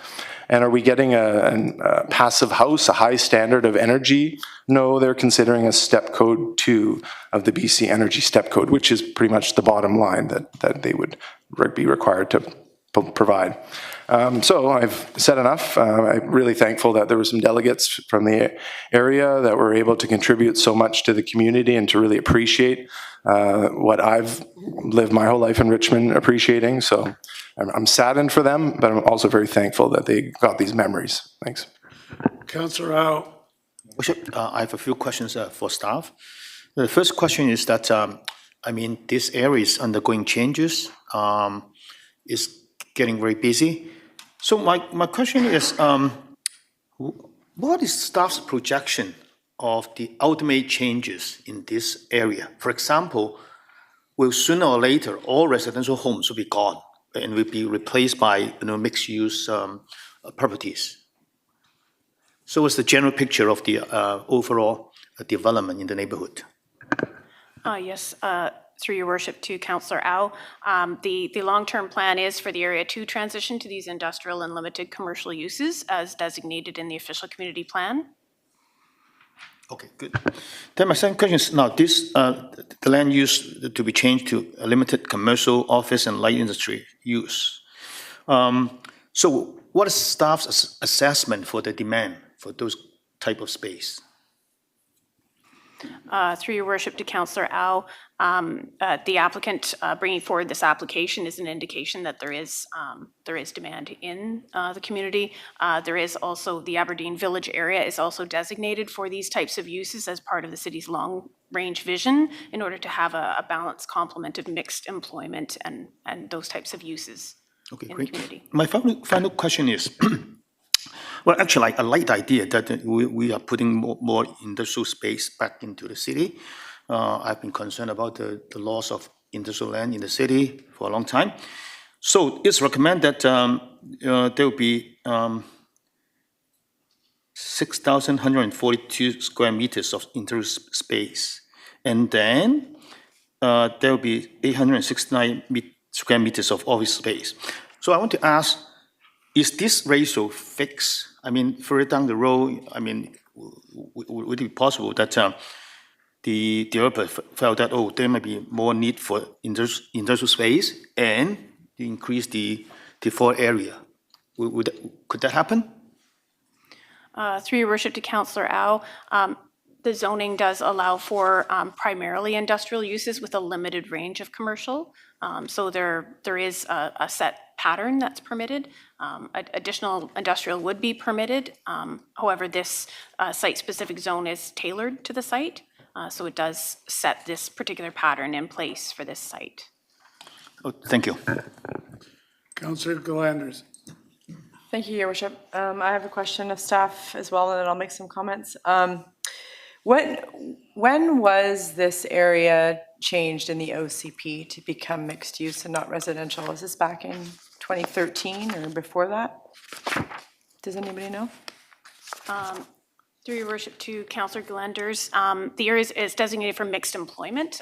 And are we getting a passive house, a high standard of energy? No, they're considering a step code 2 of the BC Energy Step Code, which is pretty much the bottom line that they would be required to provide. So I've said enough. I'm really thankful that there were some delegates from the area that were able to contribute so much to the community and to really appreciate what I've lived my whole life in Richmond appreciating. So I'm saddened for them, but I'm also very thankful that they got these memories. Thanks. Councillor Rao. Bishop, I have a few questions for staff. The first question is that, this area is undergoing changes, it's getting very busy. So my question is, what is staff's projection of the ultimate changes in this area? For example, will sooner or later all residential homes will be gone and will be replaced by mixed-use properties? So what's the general picture of the overall development in the neighborhood? Yes, through your worship to Councillor Au. The long-term plan is for the area to transition to these industrial and limited commercial uses as designated in the official community plan. Okay, good. Then my second question is, now this, the land use to be changed to a limited commercial, office, and light industry use. So what is staff's assessment for the demand for those type of space? Through your worship to Councillor Au, the applicant bringing forward this application is an indication that there is demand in the community. There is also, the Aberdeen Village area is also designated for these types of uses as part of the city's long-range vision in order to have a balanced complement of mixed employment and those types of uses in the community. My final question is, well, actually, I like the idea that we are putting more industrial space back into the city. I've been concerned about the loss of industrial land in the city for a long time. So it's recommended that there will be 6,142 square meters of industrial space. And then there will be 869 square meters of office space. So I want to ask, is this ratio fixed? I mean, further down the road, I mean, would it be possible that the developer felt that, oh, there might be more need for industrial space and increase the floor area? Could that happen? Through your worship to Councillor Au, the zoning does allow for primarily industrial uses with a limited range of commercial. So there is a set pattern that's permitted. Additional industrial would be permitted. However, this site-specific zone is tailored to the site. So it does set this particular pattern in place for this site. Oh, thank you. Councillor Galanders. Thank you, Your Worship. I have a question of staff as well, and then I'll make some comments. When was this area changed in the OCP to become mixed use and not residential? Was this back in 2013 or before that? Does anybody know? Through your worship to Councillor Glanders, the area is designated for mixed employment,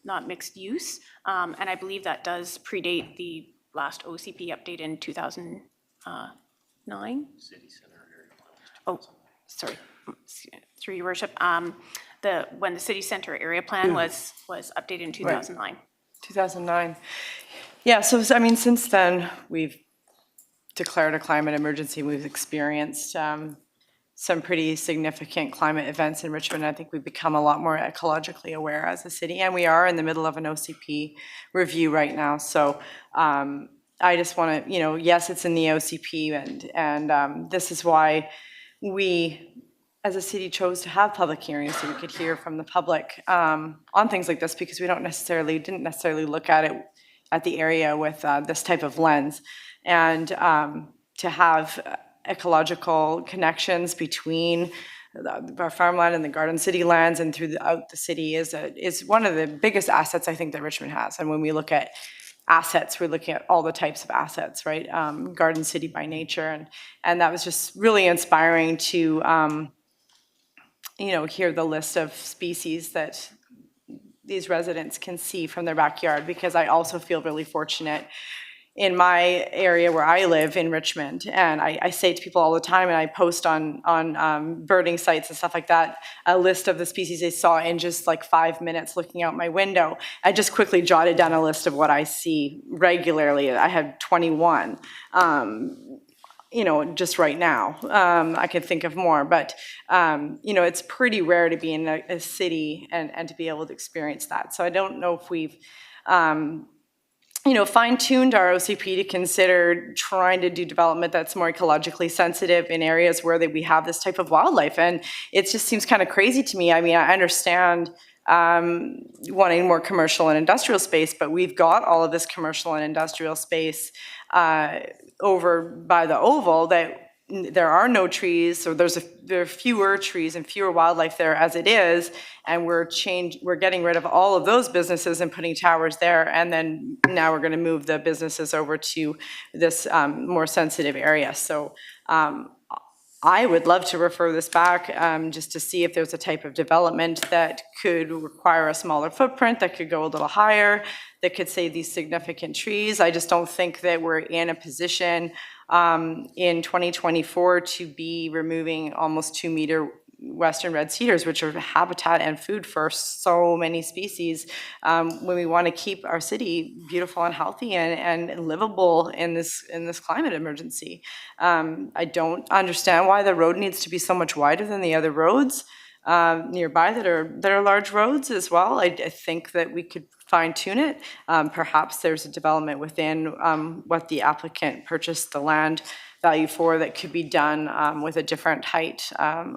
not mixed use. And I believe that does predate the last OCP update in 2009. City center area plan. Oh, sorry, through your worship. When the city center area plan was updated in 2009. 2009. Yeah, so I mean, since then, we've declared a climate emergency. We've experienced some pretty significant climate events in Richmond. I think we've become a lot more ecologically aware as a city, and we are in the middle of an OCP review right now. So I just want to, yes, it's in the OCP, and this is why we, as a city, chose to have public hearings so we could hear from the public on things like this, because we didn't necessarily look at it at the area with this type of lens, and to have ecological connections between our farmland and the Garden City lands and throughout the city is one of the biggest assets I think that Richmond has. And when we look at assets, we're looking at all the types of assets, right? Garden City by nature, and that was just really inspiring to hear the list of species that these residents can see from their backyard, because I also feel really fortunate in my area where I live in Richmond, and I say to people all the time, and I post on birding sites and stuff like that, a list of the species I saw in just like 5 minutes looking out my window. I just quickly jotted down a list of what I see regularly. I had 21, just right now. I could think of more, but it's pretty rare to be in a city and to be able to experience that. So I don't know if we've fine-tuned our OCP to consider trying to do development that's more ecologically sensitive in areas where we have this type of wildlife. And it just seems kind of crazy to me. I mean, I understand wanting more commercial and industrial space, but we've got all of this commercial and industrial space over by the Oval that there are no trees, so there are fewer trees and fewer wildlife there as it is, and we're getting rid of all of those businesses and putting towers there, and then now we're going to move the businesses over to this more sensitive area. So I would love to refer this back just to see if there's a type of development that could require a smaller footprint, that could go a little higher, that could save these significant trees. I just don't think that we're in a position in 2024 to be removing almost 2-meter western red cedars, which are habitat and food for so many species, when we want to keep our city beautiful and healthy and livable in this climate emergency. I don't understand why the road needs to be so much wider than the other roads nearby that are large roads as well. I think that we could fine-tune it. Perhaps there's a development within what the applicant purchased the land value for that could be done with a different height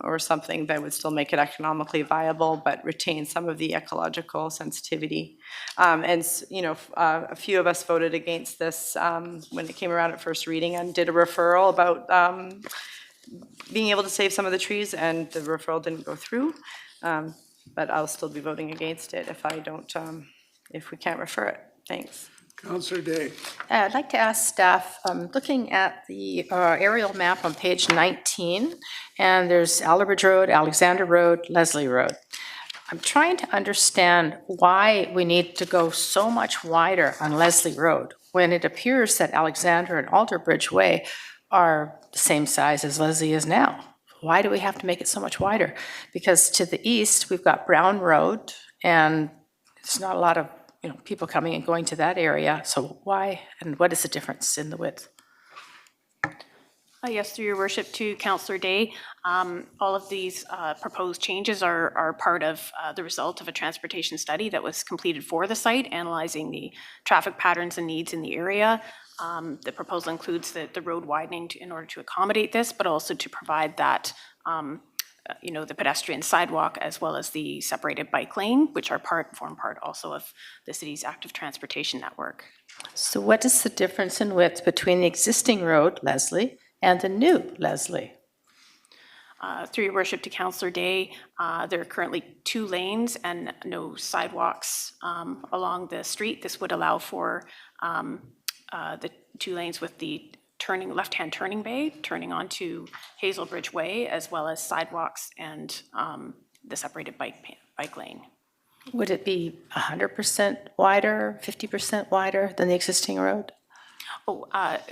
or something that would still make it economically viable but retain some of the ecological sensitivity. A few of us voted against this when it came around at first reading and did a referral about being able to save some of the trees, and the referral didn't go through. But I'll still be voting against it if we can't refer it. Thanks. Councillor Day. I'd like to ask staff, looking at the aerial map on page 19, and there's Alderbridge Road, Alexander Road, Leslie Road. I'm trying to understand why we need to go so much wider on Leslie Road when it appears that Alexander and Alderbridge Way are the same size as Leslie is now. Why do we have to make it so much wider? Because to the east, we've got Brown Road, and it's not a lot of people coming and going to that area. So why, and what is the difference in the width? Yes, through your worship to Councillor Day. All of these proposed changes are part of the result of a transportation study that was completed for the site, analyzing the traffic patterns and needs in the area. The proposal includes the road widening in order to accommodate this, but also to provide that the pedestrian sidewalk as well as the separated bike lane, which form part also of the city's active transportation network. So what is the difference in width between the existing road, Leslie, and the new Leslie? Through your worship to Councillor Day, there are currently 2 lanes and no sidewalks along the street. This would allow for the 2 lanes with the left-hand turning bay, turning onto Hazelbridge Way, as well as sidewalks and the separated bike lane. Would it be 100% wider, 50% wider than the existing road? Oh,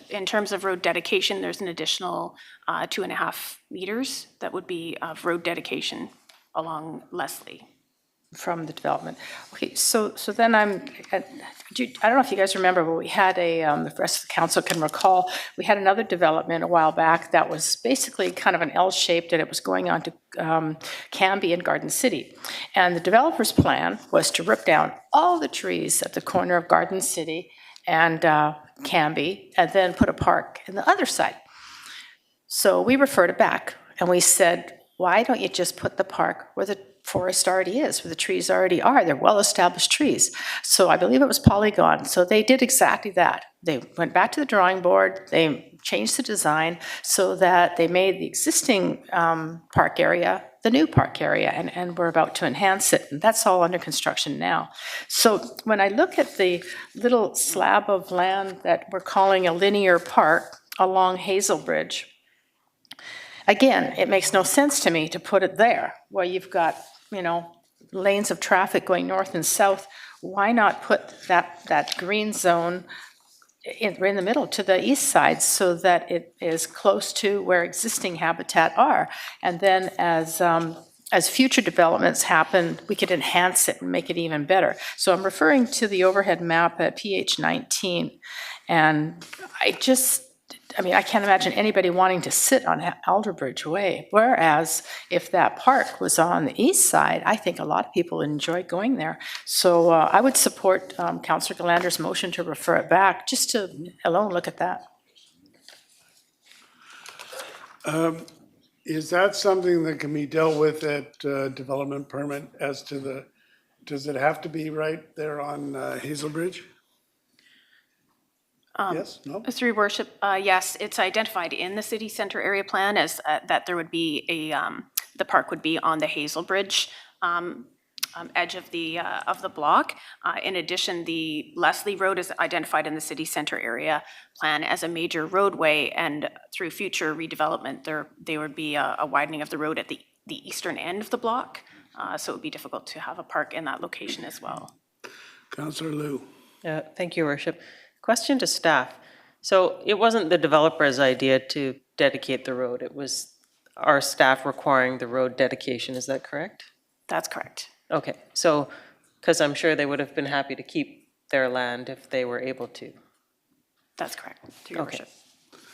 in terms of road dedication, there's an additional 2.5 meters that would be of road dedication along Leslie. From the development. Okay, so then I don't know if you guys remember, but we had the rest of the council can recall, we had another development a while back that was basically kind of an L-shaped, and it was going on to Cambie and Garden City. And the developer's plan was to rip down all the trees at the corner of Garden City and Cambie, and then put a park in the other side. So we referred it back, and we said, why don't you just put the park where the forest already is, where the trees already are? They're well-established trees. So I believe it was Polygon. So they did exactly that. They went back to the drawing board, they changed the design so that they made the existing park area the new park area, and we're about to enhance it, and that's all under construction now. So when I look at the little slab of land that we're calling a linear park along Hazelbridge, again, it makes no sense to me to put it there, where you've got, lanes of traffic going north and south. Why not put that green zone in the middle to the east side so that it is close to where existing habitat are? And then as future developments happen, we could enhance it and make it even better. So I'm referring to the overhead map at PH 19. And I can't imagine anybody wanting to sit on Alderbridge Way. Whereas if that park was on the east side, I think a lot of people enjoy going there. So I would support Councillor Galander's motion to refer it back, just to alone look at that. Is that something that can be dealt with at development permit as to does it have to be right there on Hazelbridge? Yes, no? Through your worship, yes, it's identified in the city center area plan as that there would be the park would be on the Hazelbridge edge of the block. In addition, the Leslie Road is identified in the city center area plan as a major roadway, and through future redevelopment, there would be a widening of the road at the eastern end of the block. So it would be difficult to have a park in that location as well. Councillor Liu. Thank you, Worship. Question to staff. So it wasn't the developer's idea to dedicate the road. It was our staff requiring the road dedication. Is that correct? That's correct. Okay, so, because I'm sure they would have been happy to keep their land if they were able to. That's correct, through your Okay. worship.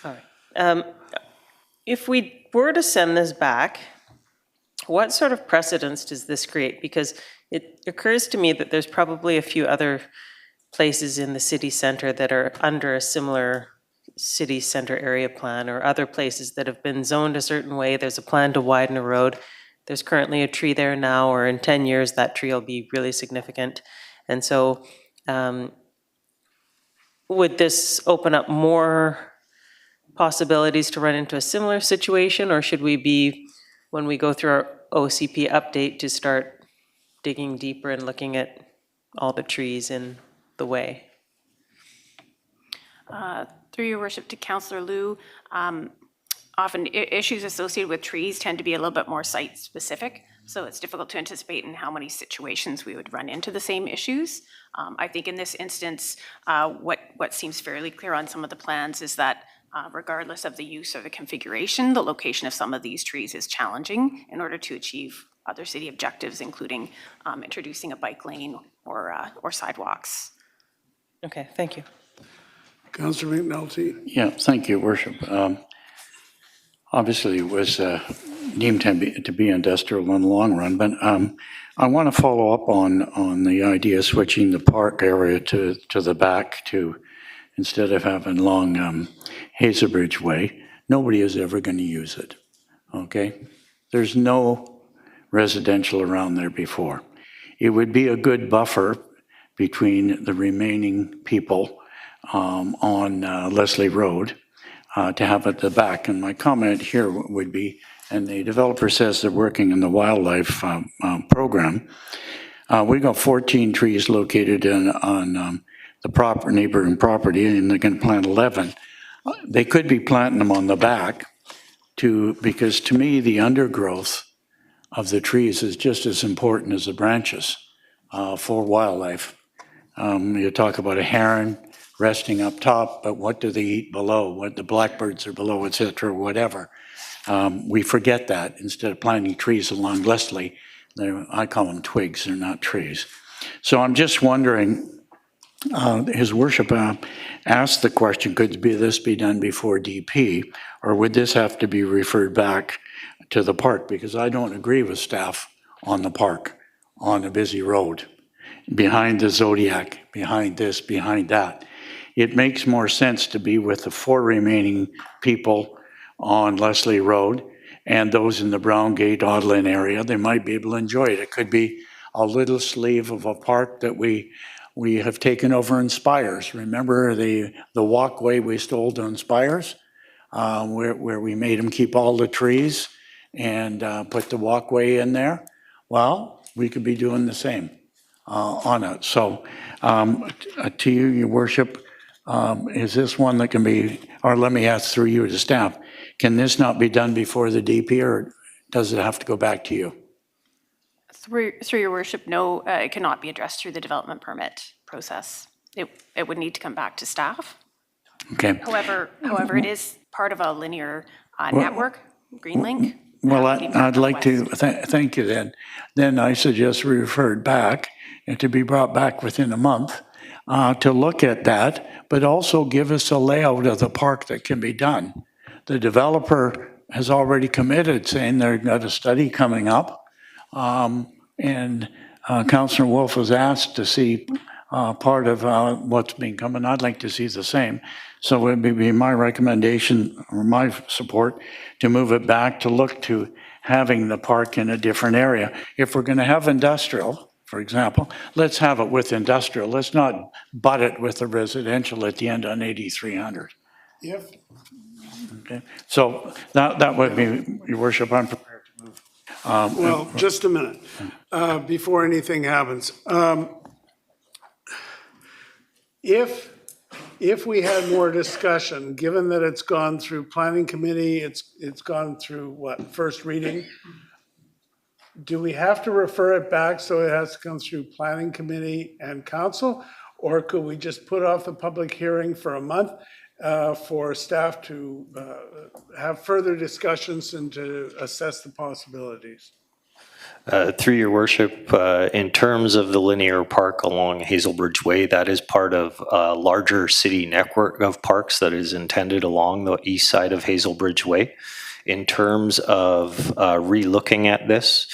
All right. If we were to send this back, what sort of precedence does this create? Because it occurs to me that there's probably a few other places in the city center that are under a similar city center area plan, or other places that have been zoned a certain way. There's a plan to widen a road. There's currently a tree there now, or in 10 years, that tree will be really significant. And so would this open up more possibilities to run into a similar situation, or should we be, when we go through our OCP update, to start digging deeper and looking at all the trees in the way? Through your worship to Councillor Liu, often issues associated with trees tend to be a little bit more site-specific, so it's difficult to anticipate in how many situations we would run into the same issues. I think in this instance, what seems fairly clear on some of the plans is that regardless of the use or the configuration, the location of some of these trees is challenging in order to achieve other city objectives, including introducing a bike lane or sidewalks. Okay, thank you. Councillor McNulty. Yeah, thank you, Worship. Obviously, it was deemed to be industrial in the long run, but I want to follow up on the idea of switching the park area to the back to, instead of having long Hazelbridge Way. Nobody is ever going to use it, okay? There's no residential around there before. It would be a good buffer between the remaining people on Leslie Road. to have at the back. And my comment here would be, and the developer says they're working in the wildlife program. We got 14 trees located on the neighboring property, and they're going to plant 11. They could be planting them on the back because to me, the undergrowth of the trees is just as important as the branches for wildlife. You talk about a heron resting up top, but what do they eat below? What the blackbirds are below, et cetera, whatever. We forget that. Instead of planting trees along Leslie, I call them twigs, they're not trees. So I'm just wondering, His Worship asked the question, could this be done before DP, or would this have to be referred back to the park? Because I don't agree with staff on the park, on a busy road, behind the Zodiac, behind this, behind that. It makes more sense to be with the 4 remaining people on Leslie Road and those in the Brown Gate, Audlin area. They might be able to enjoy it. It could be a little sleeve of a park that we have taken over in Spires. Remember the walkway we stole to Spires, where we made them keep all the trees and put the walkway in there? Well, we could be doing the same on it. So to you, Your Worship, is this one that can be, or let me ask through you to staff, can this not be done before the DP, or does it have to go back to you? Through your worship, no, it cannot be addressed through the development permit process. It would need to come back to staff. Okay. However, it is part of a linear network, Greenlink. Well, I'd like to thank you then. Then I suggest we refer it back and to be brought back within a month to look at that, but also give us a layout of the park that can be done. The developer has already committed, saying they've got a study coming up, and Councillor Wolf was asked to see part of what's been coming. I'd like to see the same. So it would be my recommendation or my support to move it back to look to having the park in a different area. If we're going to have industrial, for example, let's have it with industrial. Let's not butt it with the residential at the end on 8300. If Okay. So that would be, Your Worship, I'm prepared to move. Well, just a minute, before anything happens. If we had more discussion, given that it's gone through planning committee, it's gone through what, first reading? Do we have to refer it back so it has to come through planning committee and council? Or could we just put off the public hearing for a month for staff to have further discussions and to assess the possibilities? Through your worship, in terms of the linear park along Hazelbridge Way, that is part of a larger city network of parks that is intended along the east side of Hazelbridge Way. In terms of re-looking at this,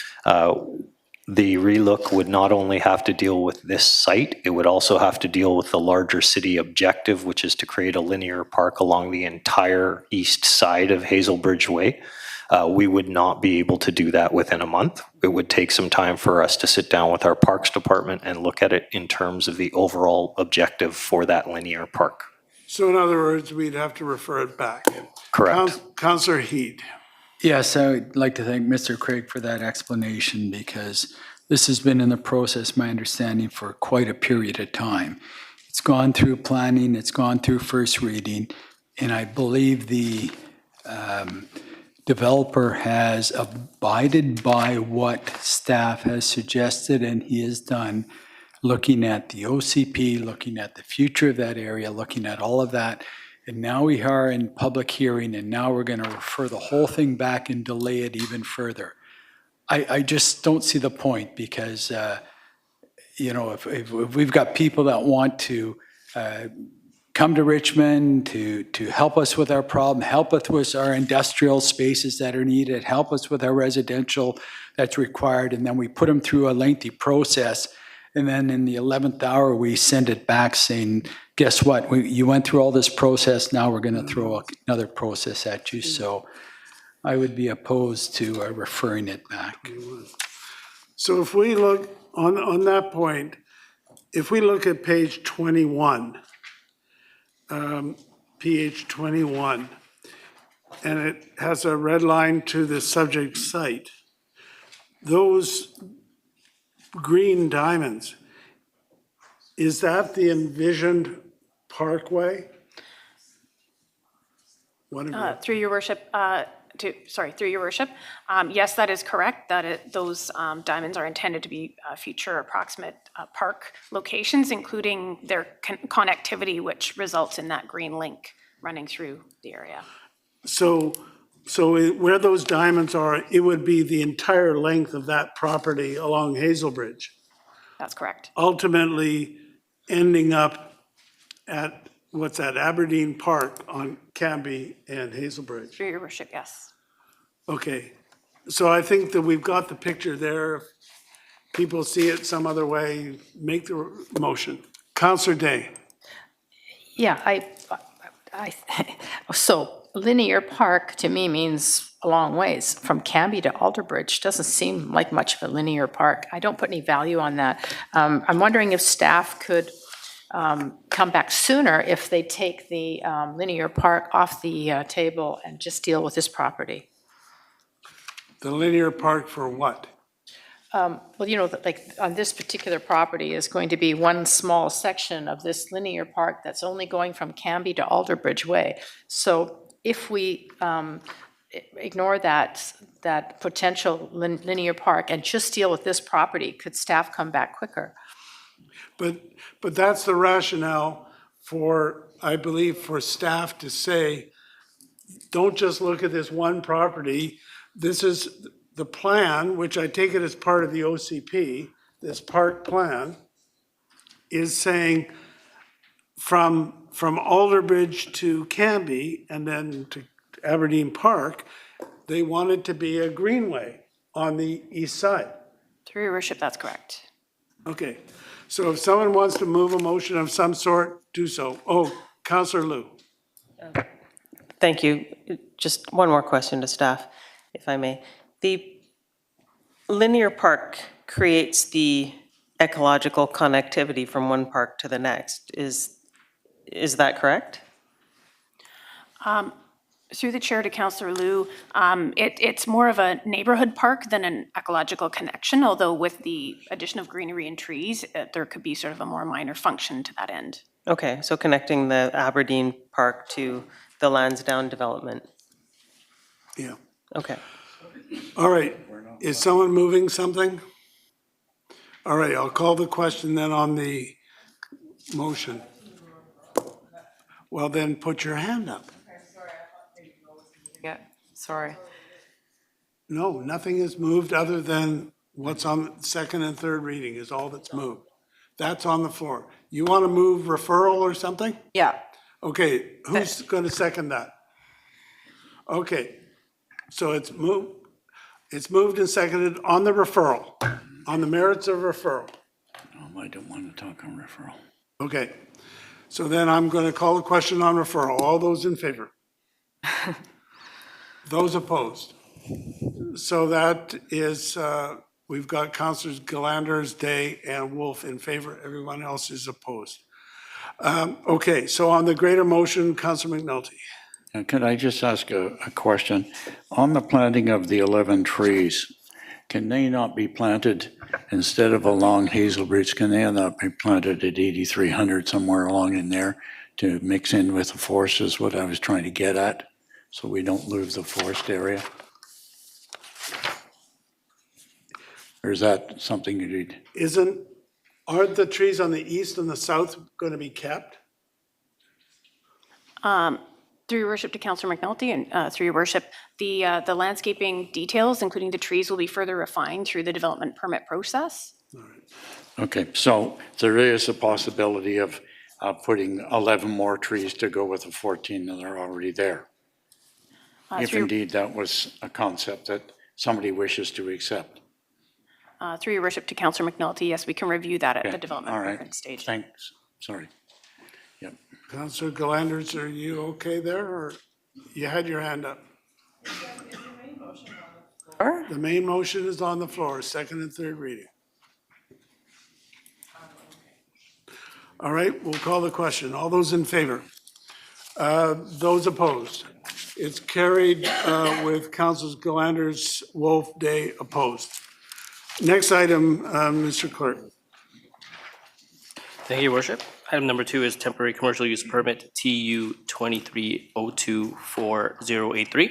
the relook would not only have to deal with this site, it would also have to deal with the larger city objective, which is to create a linear park along the entire east side of Hazelbridge Way. We would not be able to do that within a month. It would take some time for us to sit down with our Parks Department and look at it in terms of the overall objective for that linear park. So in other words, we'd have to refer it back. Correct. Councillor Heed. Yes, I would like to thank Mr. Craig for that explanation, because this has been in the process, my understanding, for quite a period of time. It's gone through planning, it's gone through first reading, and I believe the developer has abided by what staff has suggested and he has done, looking at the OCP, looking at the future of that area, looking at all of that. And now we are in public hearing, and now we're going to refer the whole thing back and delay it even further. I just don't see the point, because, if we've got people that want to come to Richmond to help us with our problem, help us with our industrial spaces that are needed, help us with our residential that's required, and then we put them through a lengthy process, and then in the 11th hour, we send it back saying, guess what? You went through all this process, now we're going to throw another process at you. So I would be opposed to referring it back. So if we look on that point, if we look at page 21, pH 21, and it has a red line to the subject site. Those green diamonds, is that the envisioned parkway? What have you- Through your worship, through your worship, yes, that is correct, those diamonds are intended to be future approximate park locations, including their connectivity, which results in that green link running through the area. So where those diamonds are, it would be the entire length of that property along Hazelbridge, That's correct. ultimately ending up at, what's that, Aberdeen Park on Cambie and Hazelbridge. Through your worship, yes. Okay, so I think that we've got the picture there. If people see it some other way, make the motion. Counselor Day. Yeah, so linear park to me means a long ways. From Cambie to Alderbridge doesn't seem like much of a linear park. I don't put any value on that. I'm wondering if staff could come back sooner if they take the linear park off the table and just deal with this property. The linear park for what? Well, you know, like on this particular property is going to be one small section of this linear park that's only going from Cambie to Alderbridge Way. So if we ignore that potential linear park and just deal with this property, could staff come back quicker? But that's the rationale for, I believe, for staff to say, don't just look at this one property. This is the plan, which I take it as part of the OCP, this park plan, is saying from Alderbridge to Cambie and then to Aberdeen Park, they want it to be a greenway on the east side. Through your worship, that's correct. Okay, so if someone wants to move a motion of some sort, do so. Oh, Councillor Liu. Thank you. Just one more question to staff, if I may. The linear park creates the ecological connectivity from one park to the next. Is that correct? Through the chair to Councillor Liu, it's more of a neighborhood park than an ecological connection, although with the addition of greenery and trees, there could be sort of a more minor function to that end. Okay, so connecting the Aberdeen Park to the Lansdowne development. Yeah. Okay. All right, is someone moving something? All right, I'll call the question then on the motion. Well, then put your hand up. Yeah, sorry. No, nothing is moved other than what's on second and third reading is all that's moved. That's on the floor. You want to move referral or something? Yeah. Okay, who's going to second that? Okay, so it's moved and seconded on the referral, on the merits of referral. I don't want to talk on referral. Okay, so then I'm going to call the question on referral. All those in favor? Those opposed? So that is, we've got Councilors Galanders, Day, and Wolf in favor. Everyone else is opposed. Okay, so on the greater motion, Councilor McNulty. Could I just ask a question? On the planting of the 11 trees, can they not be planted instead of along Hazelbridge, can they not be planted at 8300 somewhere along in there to mix in with the forest is what I was trying to get at, so we don't lose the forest area? Or is that something you need? Aren't the trees on the east and the south going to be kept? Through your worship to Councillor McNulty and through your worship, the landscaping details, including the trees, will be further refined through the development permit process. Okay, so there is a possibility of putting 11 more trees to go with the 14 that are already there. If indeed that was a concept that somebody wishes to accept. Through your worship to Councillor McNulty, yes, we can review that at the development All right. permit stage. Thanks, sorry. Yep. Councilor Galanders, are you okay there, or you had your hand up? The main motion is on the floor, second and third reading. All right, we'll call the question. All those in favor? Those opposed? It's carried with Councilors Glanders, Wolf, Day opposed. Next item, Mr. Clerk. Thank you, Your Worship. Item number 2 is temporary commercial use permit TU 23024083.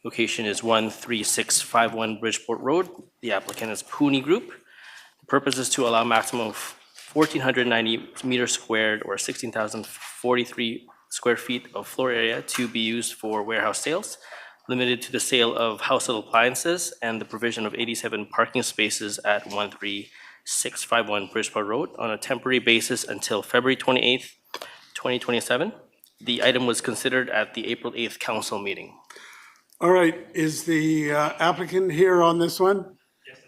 Location is 13651 Bridgeport Road. The applicant is Pooney Group. The purpose is to allow maximum of 1,490 meters squared or 16,043 square feet of floor area to be used for warehouse sales, limited to the sale of household appliances and the provision of 87 parking spaces at 13651 Bridgeport Road on a temporary basis until February 28th, 2027. The item was considered at the April 8th council meeting. All right, is the applicant here on this one?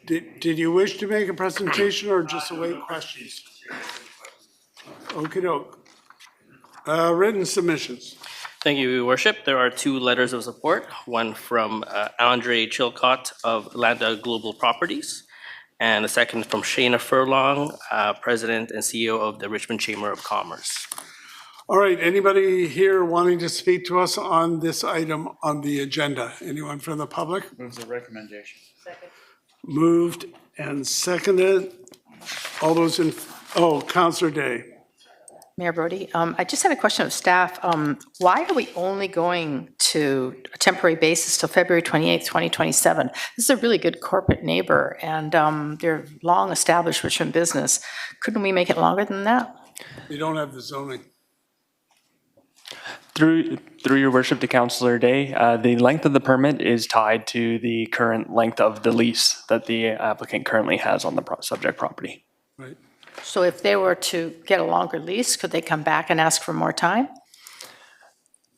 Did you wish to make a presentation or just await questions? Okey-doke. Written submissions. Thank you, Your Worship. There are 2 letters of support, one from Andre Chilcott of Landa Global Properties, and the second from Shayna Furlong, President and CEO of the Richmond Chamber of Commerce. All right, anybody here wanting to speak to us on this item on the agenda? Anyone from the public? Move the recommendation. Moved and seconded. All those in, Councillor Day. Mayor Brody, I just had a question of staff. Why are we only going to a temporary basis till February 28th, 2027? This is a really good corporate neighbor, and they're long-established Richmond business. Couldn't we make it longer than that? You don't have the zoning. Through your worship to Councillor Day, the length of the permit is tied to the current length of the lease that the applicant currently has on the subject property. Right. So if they were to get a longer lease, could they come back and ask for more time?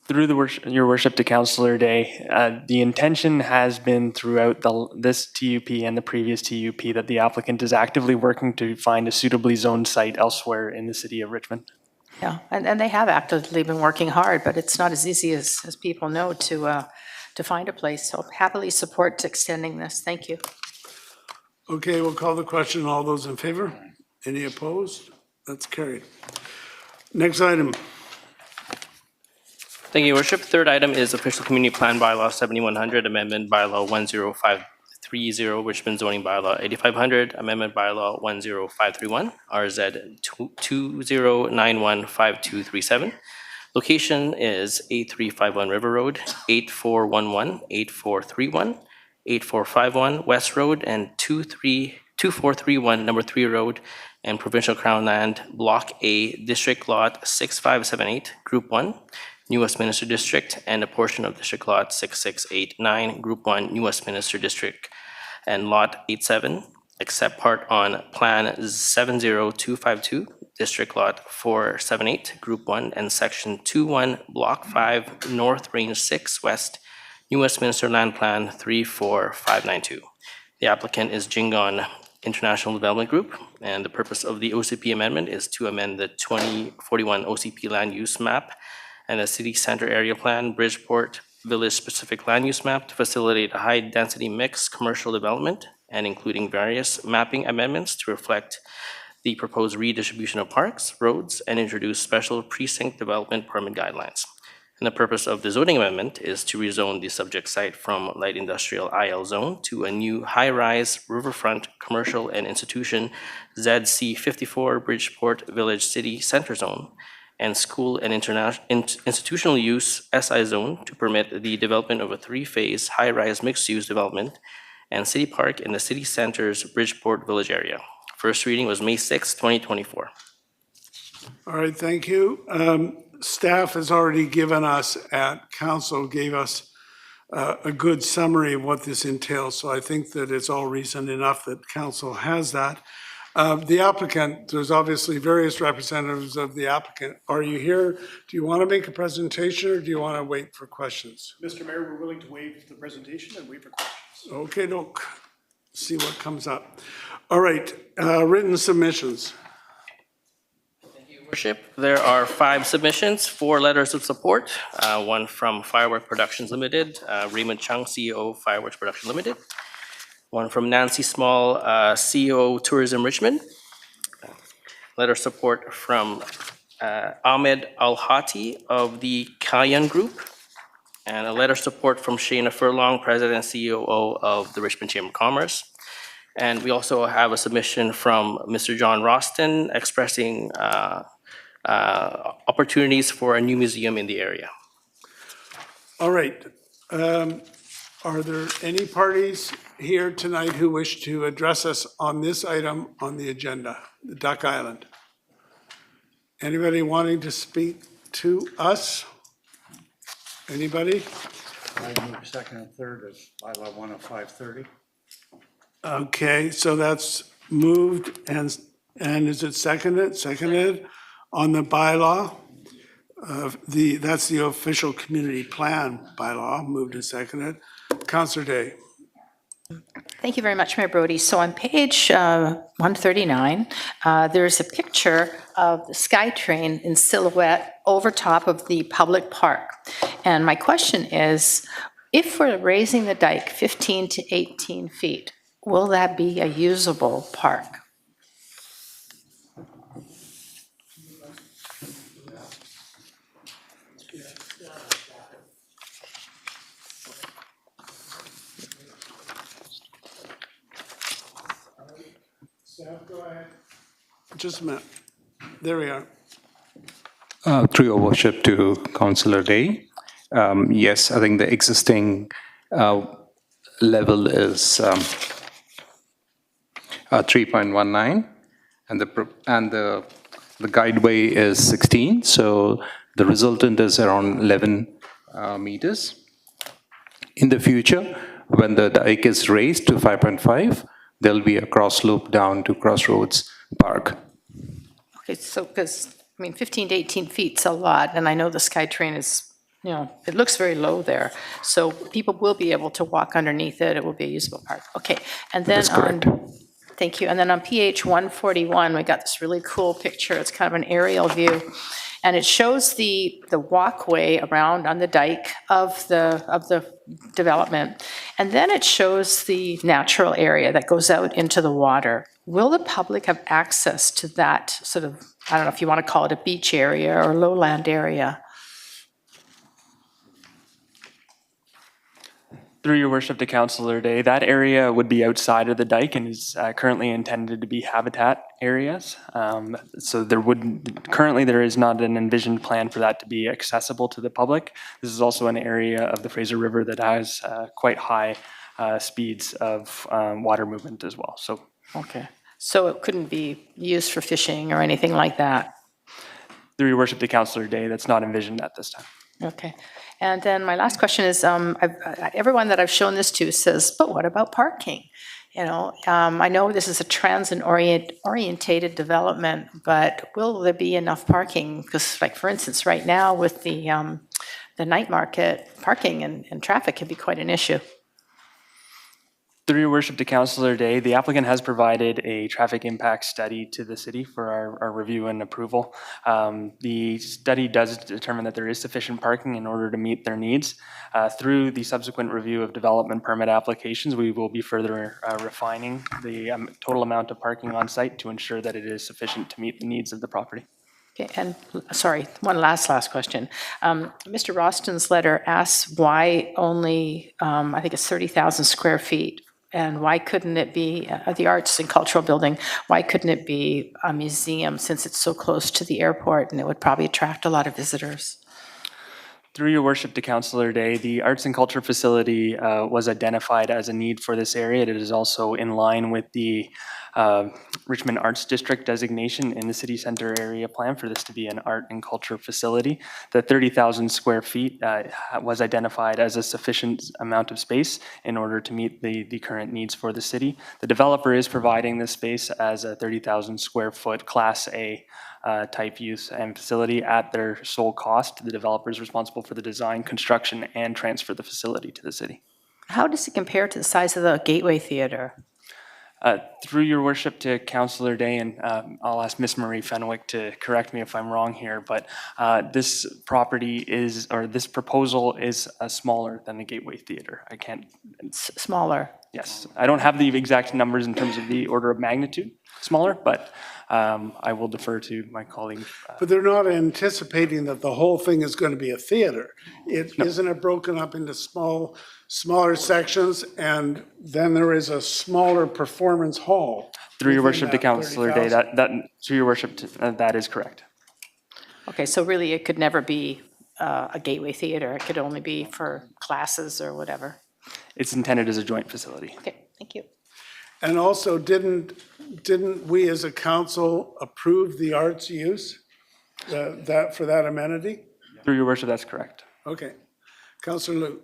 Through your worship to Councillor Day, the intention has been throughout this TUP and the previous TUP that the applicant is actively working to find a suitably zoned site elsewhere in the city of Richmond. Yeah, and they have actively been working hard, but it's not as easy as people know to find a place. So happily support extending this. Thank you. Okay, we'll call the question. All those in favor? Any opposed? That's carried. Next item. Thank you, Your Worship. Third item is official community plan bylaw 7100, amendment bylaw 10530, Richmond zoning bylaw 8500, amendment bylaw 10531, RZ 20915237. Location is 8351 River Road, 8411, 8431, 8451 West Road, and 2431 Number 3 Road, and Provincial Crown Land, Block A, District Lot 6578, Group 1, New Westminster District, and a portion of District Lot 6689, Group 1, New Westminster District, and Lot 87, except part on Plan 70252, District Lot 478, Group 1, and Section 21, Block 5, North Range 6 West, New Westminster Land Plan 34592. The applicant is Jingon International Development Group, and the purpose of the OCP amendment is to amend the 2041 OCP land use map and the city center area plan, Bridgeport Village specific land use map to facilitate a high density mixed commercial development, and including various mapping amendments to reflect the proposed redistribution of parks, roads, and introduce special precinct development permit guidelines. And the purpose of the zoning amendment is to rezone the subject site from light industrial IL zone to a new high-rise riverfront commercial and institution ZC 54 Bridgeport Village City Center Zone and school and institutional use SI zone to permit the development of a 3-phase high-rise mixed-use development and city park in the city center's Bridgeport Village area. First reading was May 6, 2024. All right, thank you. Staff has already given us at council, gave us a good summary of what this entails. So I think that it's all reason enough that council has that. The applicant, there's obviously various representatives of the applicant. Are you here? Do you want to make a presentation or do you want to wait for questions? Mr. Mayor, we're willing to waive the presentation and wait for questions. Okay, look, see what comes up. All right, written submissions. Worship, there are 5 submissions, 4 letters of support, one from Firework Productions Limited, Raymond Chung, CEO of Fireworks Production Limited, one from Nancy Small, CEO Tourism Richmond, letter of support from Ahmed Al-Hati of the Kayan Group, and a letter of support from Shayna Furlong, President and COO of the Richmond Chamber of Commerce. And we also have a submission from Mr. John Roston expressing opportunities for a new museum in the area. All right. Are there any parties here tonight who wish to address us on this item on the agenda, the Duck Island? Anybody wanting to speak to us? Anybody? I move second and third of bylaw 10530. Okay, so that's moved and is it seconded? Seconded on the bylaw of that's the official community plan bylaw, moved and seconded. Councillor Day. Thank you very much, Mayor Brody. So on page 139, there's a picture of the SkyTrain in silhouette over top of the public park. And my question is, if we're raising the dike 15 to 18 feet, will that be a usable park? Go ahead. Just a minute. There we are. Through your worship to Councillor Day. Yes, I think the existing level is 3.19 and the guideway is 16. So the resultant is around 11 meters. In the future, when the dike is raised to 5.5, there'll be a cross loop down to Crossroads Park. Okay, so because, 15 to 18 feet's a lot, and I know the SkyTrain is, it looks very low there. So people will be able to walk underneath it. It will be a usable park. Okay, and then That's correct. Thank you. And then on PH 141, we got this really cool picture. It's kind of an aerial view. And it shows the walkway around on the dike of the development. And then it shows the natural area that goes out into the water. Will the public have access to that sort of, I don't know if you want to call it a beach area or lowland area? Through your worship to Councillor Day, that area would be outside of the dike and is currently intended to be habitat areas. So currently there is not an envisioned plan for that to be accessible to the public. This is also an area of the Fraser River that has quite high speeds of water movement as well. So. Okay, so it couldn't be used for fishing or anything like that? Through your worship to Councillor Day, that's not envisioned at this time. Okay. And then my last question is, everyone that I've shown this to says, but what about parking? I know this is a transit-orientated development, but will there be enough parking? Because, like, for instance, right now with the night market, parking and traffic can be quite an issue. Through your worship to Councillor Day, the applicant has provided a traffic impact study to the city for our review and approval. The study does determine that there is sufficient parking in order to meet their needs. Through the subsequent review of development permit applications, we will be further refining the total amount of parking on site to ensure that it is sufficient to meet the needs of the property. Okay, and sorry, one last question. Mr. Roston's letter asks why only, I think it's 30,000 square feet. And why couldn't it be the Arts and Cultural Building? Why couldn't it be a museum since it's so close to the airport and it would probably attract a lot of visitors? Through your worship to Councillor Day, the Arts and Culture Facility was identified as a need for this area. It is also in line with the Richmond Arts District designation in the city center area plan for this to be an art and culture facility. The 30,000 square feet was identified as a sufficient amount of space in order to meet the current needs for the city. The developer is providing this space as a 30,000 square foot Class A type use and facility at their sole cost. The developer is responsible for the design, construction, and transfer the facility to the city. How does it compare to the size of the Gateway Theatre? Through your worship to Councillor Day, and I'll ask Miss Marie Fenwick to correct me if I'm wrong here, but this property is, or this proposal is smaller than the Gateway Theatre. I can't. It's smaller. Yes, I don't have the exact numbers in terms of the order of magnitude. smaller, but I will defer to my colleague. But they're not anticipating that the whole thing is going to be a theater. Isn't it broken up into smaller sections, and then there is a smaller performance hall? Through your within worship to that Councillor Day, 30,000? through your worship, that is correct. Okay, so really it could never be a gateway theater. It could only be for classes or whatever. It's intended as a joint facility. Okay, thank you. And also, didn't we as a council approve the arts use for that amenity? Through your worship, that's correct. Okay. Councillor Liu.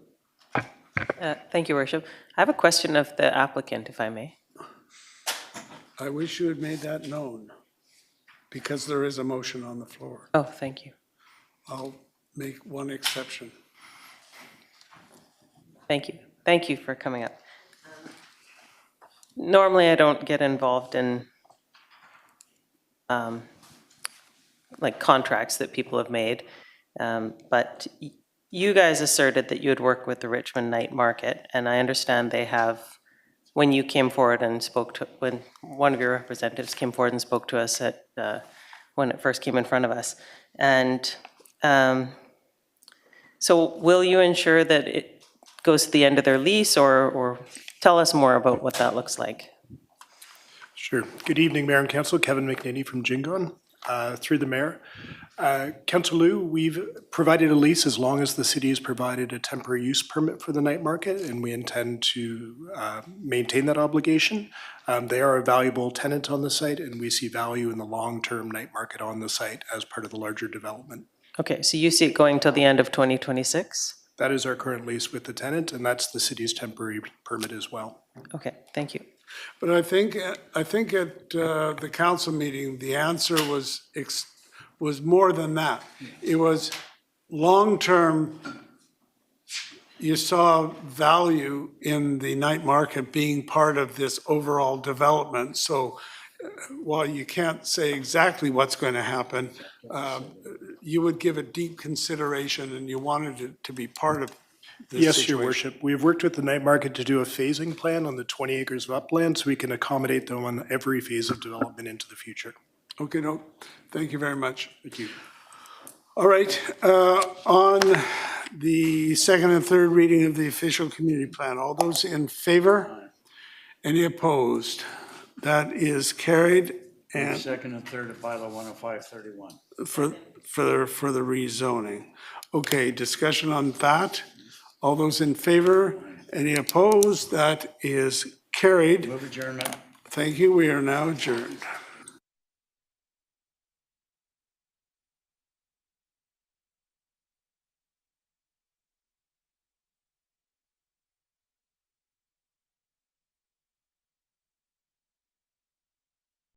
Thank you, Worship. I have a question of the applicant, if I may. I wish you had made that known, because there is a motion on the floor. Oh, thank you. I'll make one exception. Thank you. Thank you for coming up. Normally, I don't get involved in like contracts that people have made, but you guys asserted that you had worked with the Richmond Night Market, and I understand they have, when you came forward and when one of your representatives came forward and spoke to us at, when it first came in front of us. And so will you ensure that it goes to the end of their lease, or tell us more about what that looks like? Sure. Good evening, Mayor and Council. Kevin McNaney from Jingon, through the Mayor. Councillor Liu, we've provided a lease as long as the city has provided a temporary use permit for the night market, and we intend to maintain that obligation. They are a valuable tenant on the site, and we see value in the long-term night market on the site as part of the larger development. Okay, so you see it going till the end of 2026? That is our current lease with the tenant, and that's the city's temporary permit as well. Okay, thank you. But I think at the council meeting, the answer was more than that. It was long-term, you saw value in the night market being part of this overall development. So while you can't say exactly what's going to happen, you would give it deep consideration, and you wanted it to be part of this Yes, situation. Your Worship. We have worked with the night market to do a phasing plan on the 20 acres of upland, so we can accommodate them on every phase of development into the future. Okay, no, thank you very much. Thank you. All right, on the second and third reading of the official community plan, all those in favor? Any opposed? That is carried. And Second and third of bylaw 10531. for the rezoning. Okay, discussion on that. All those in favor? Any opposed? That is carried. Move adjournment. Thank you. We are now adjourned.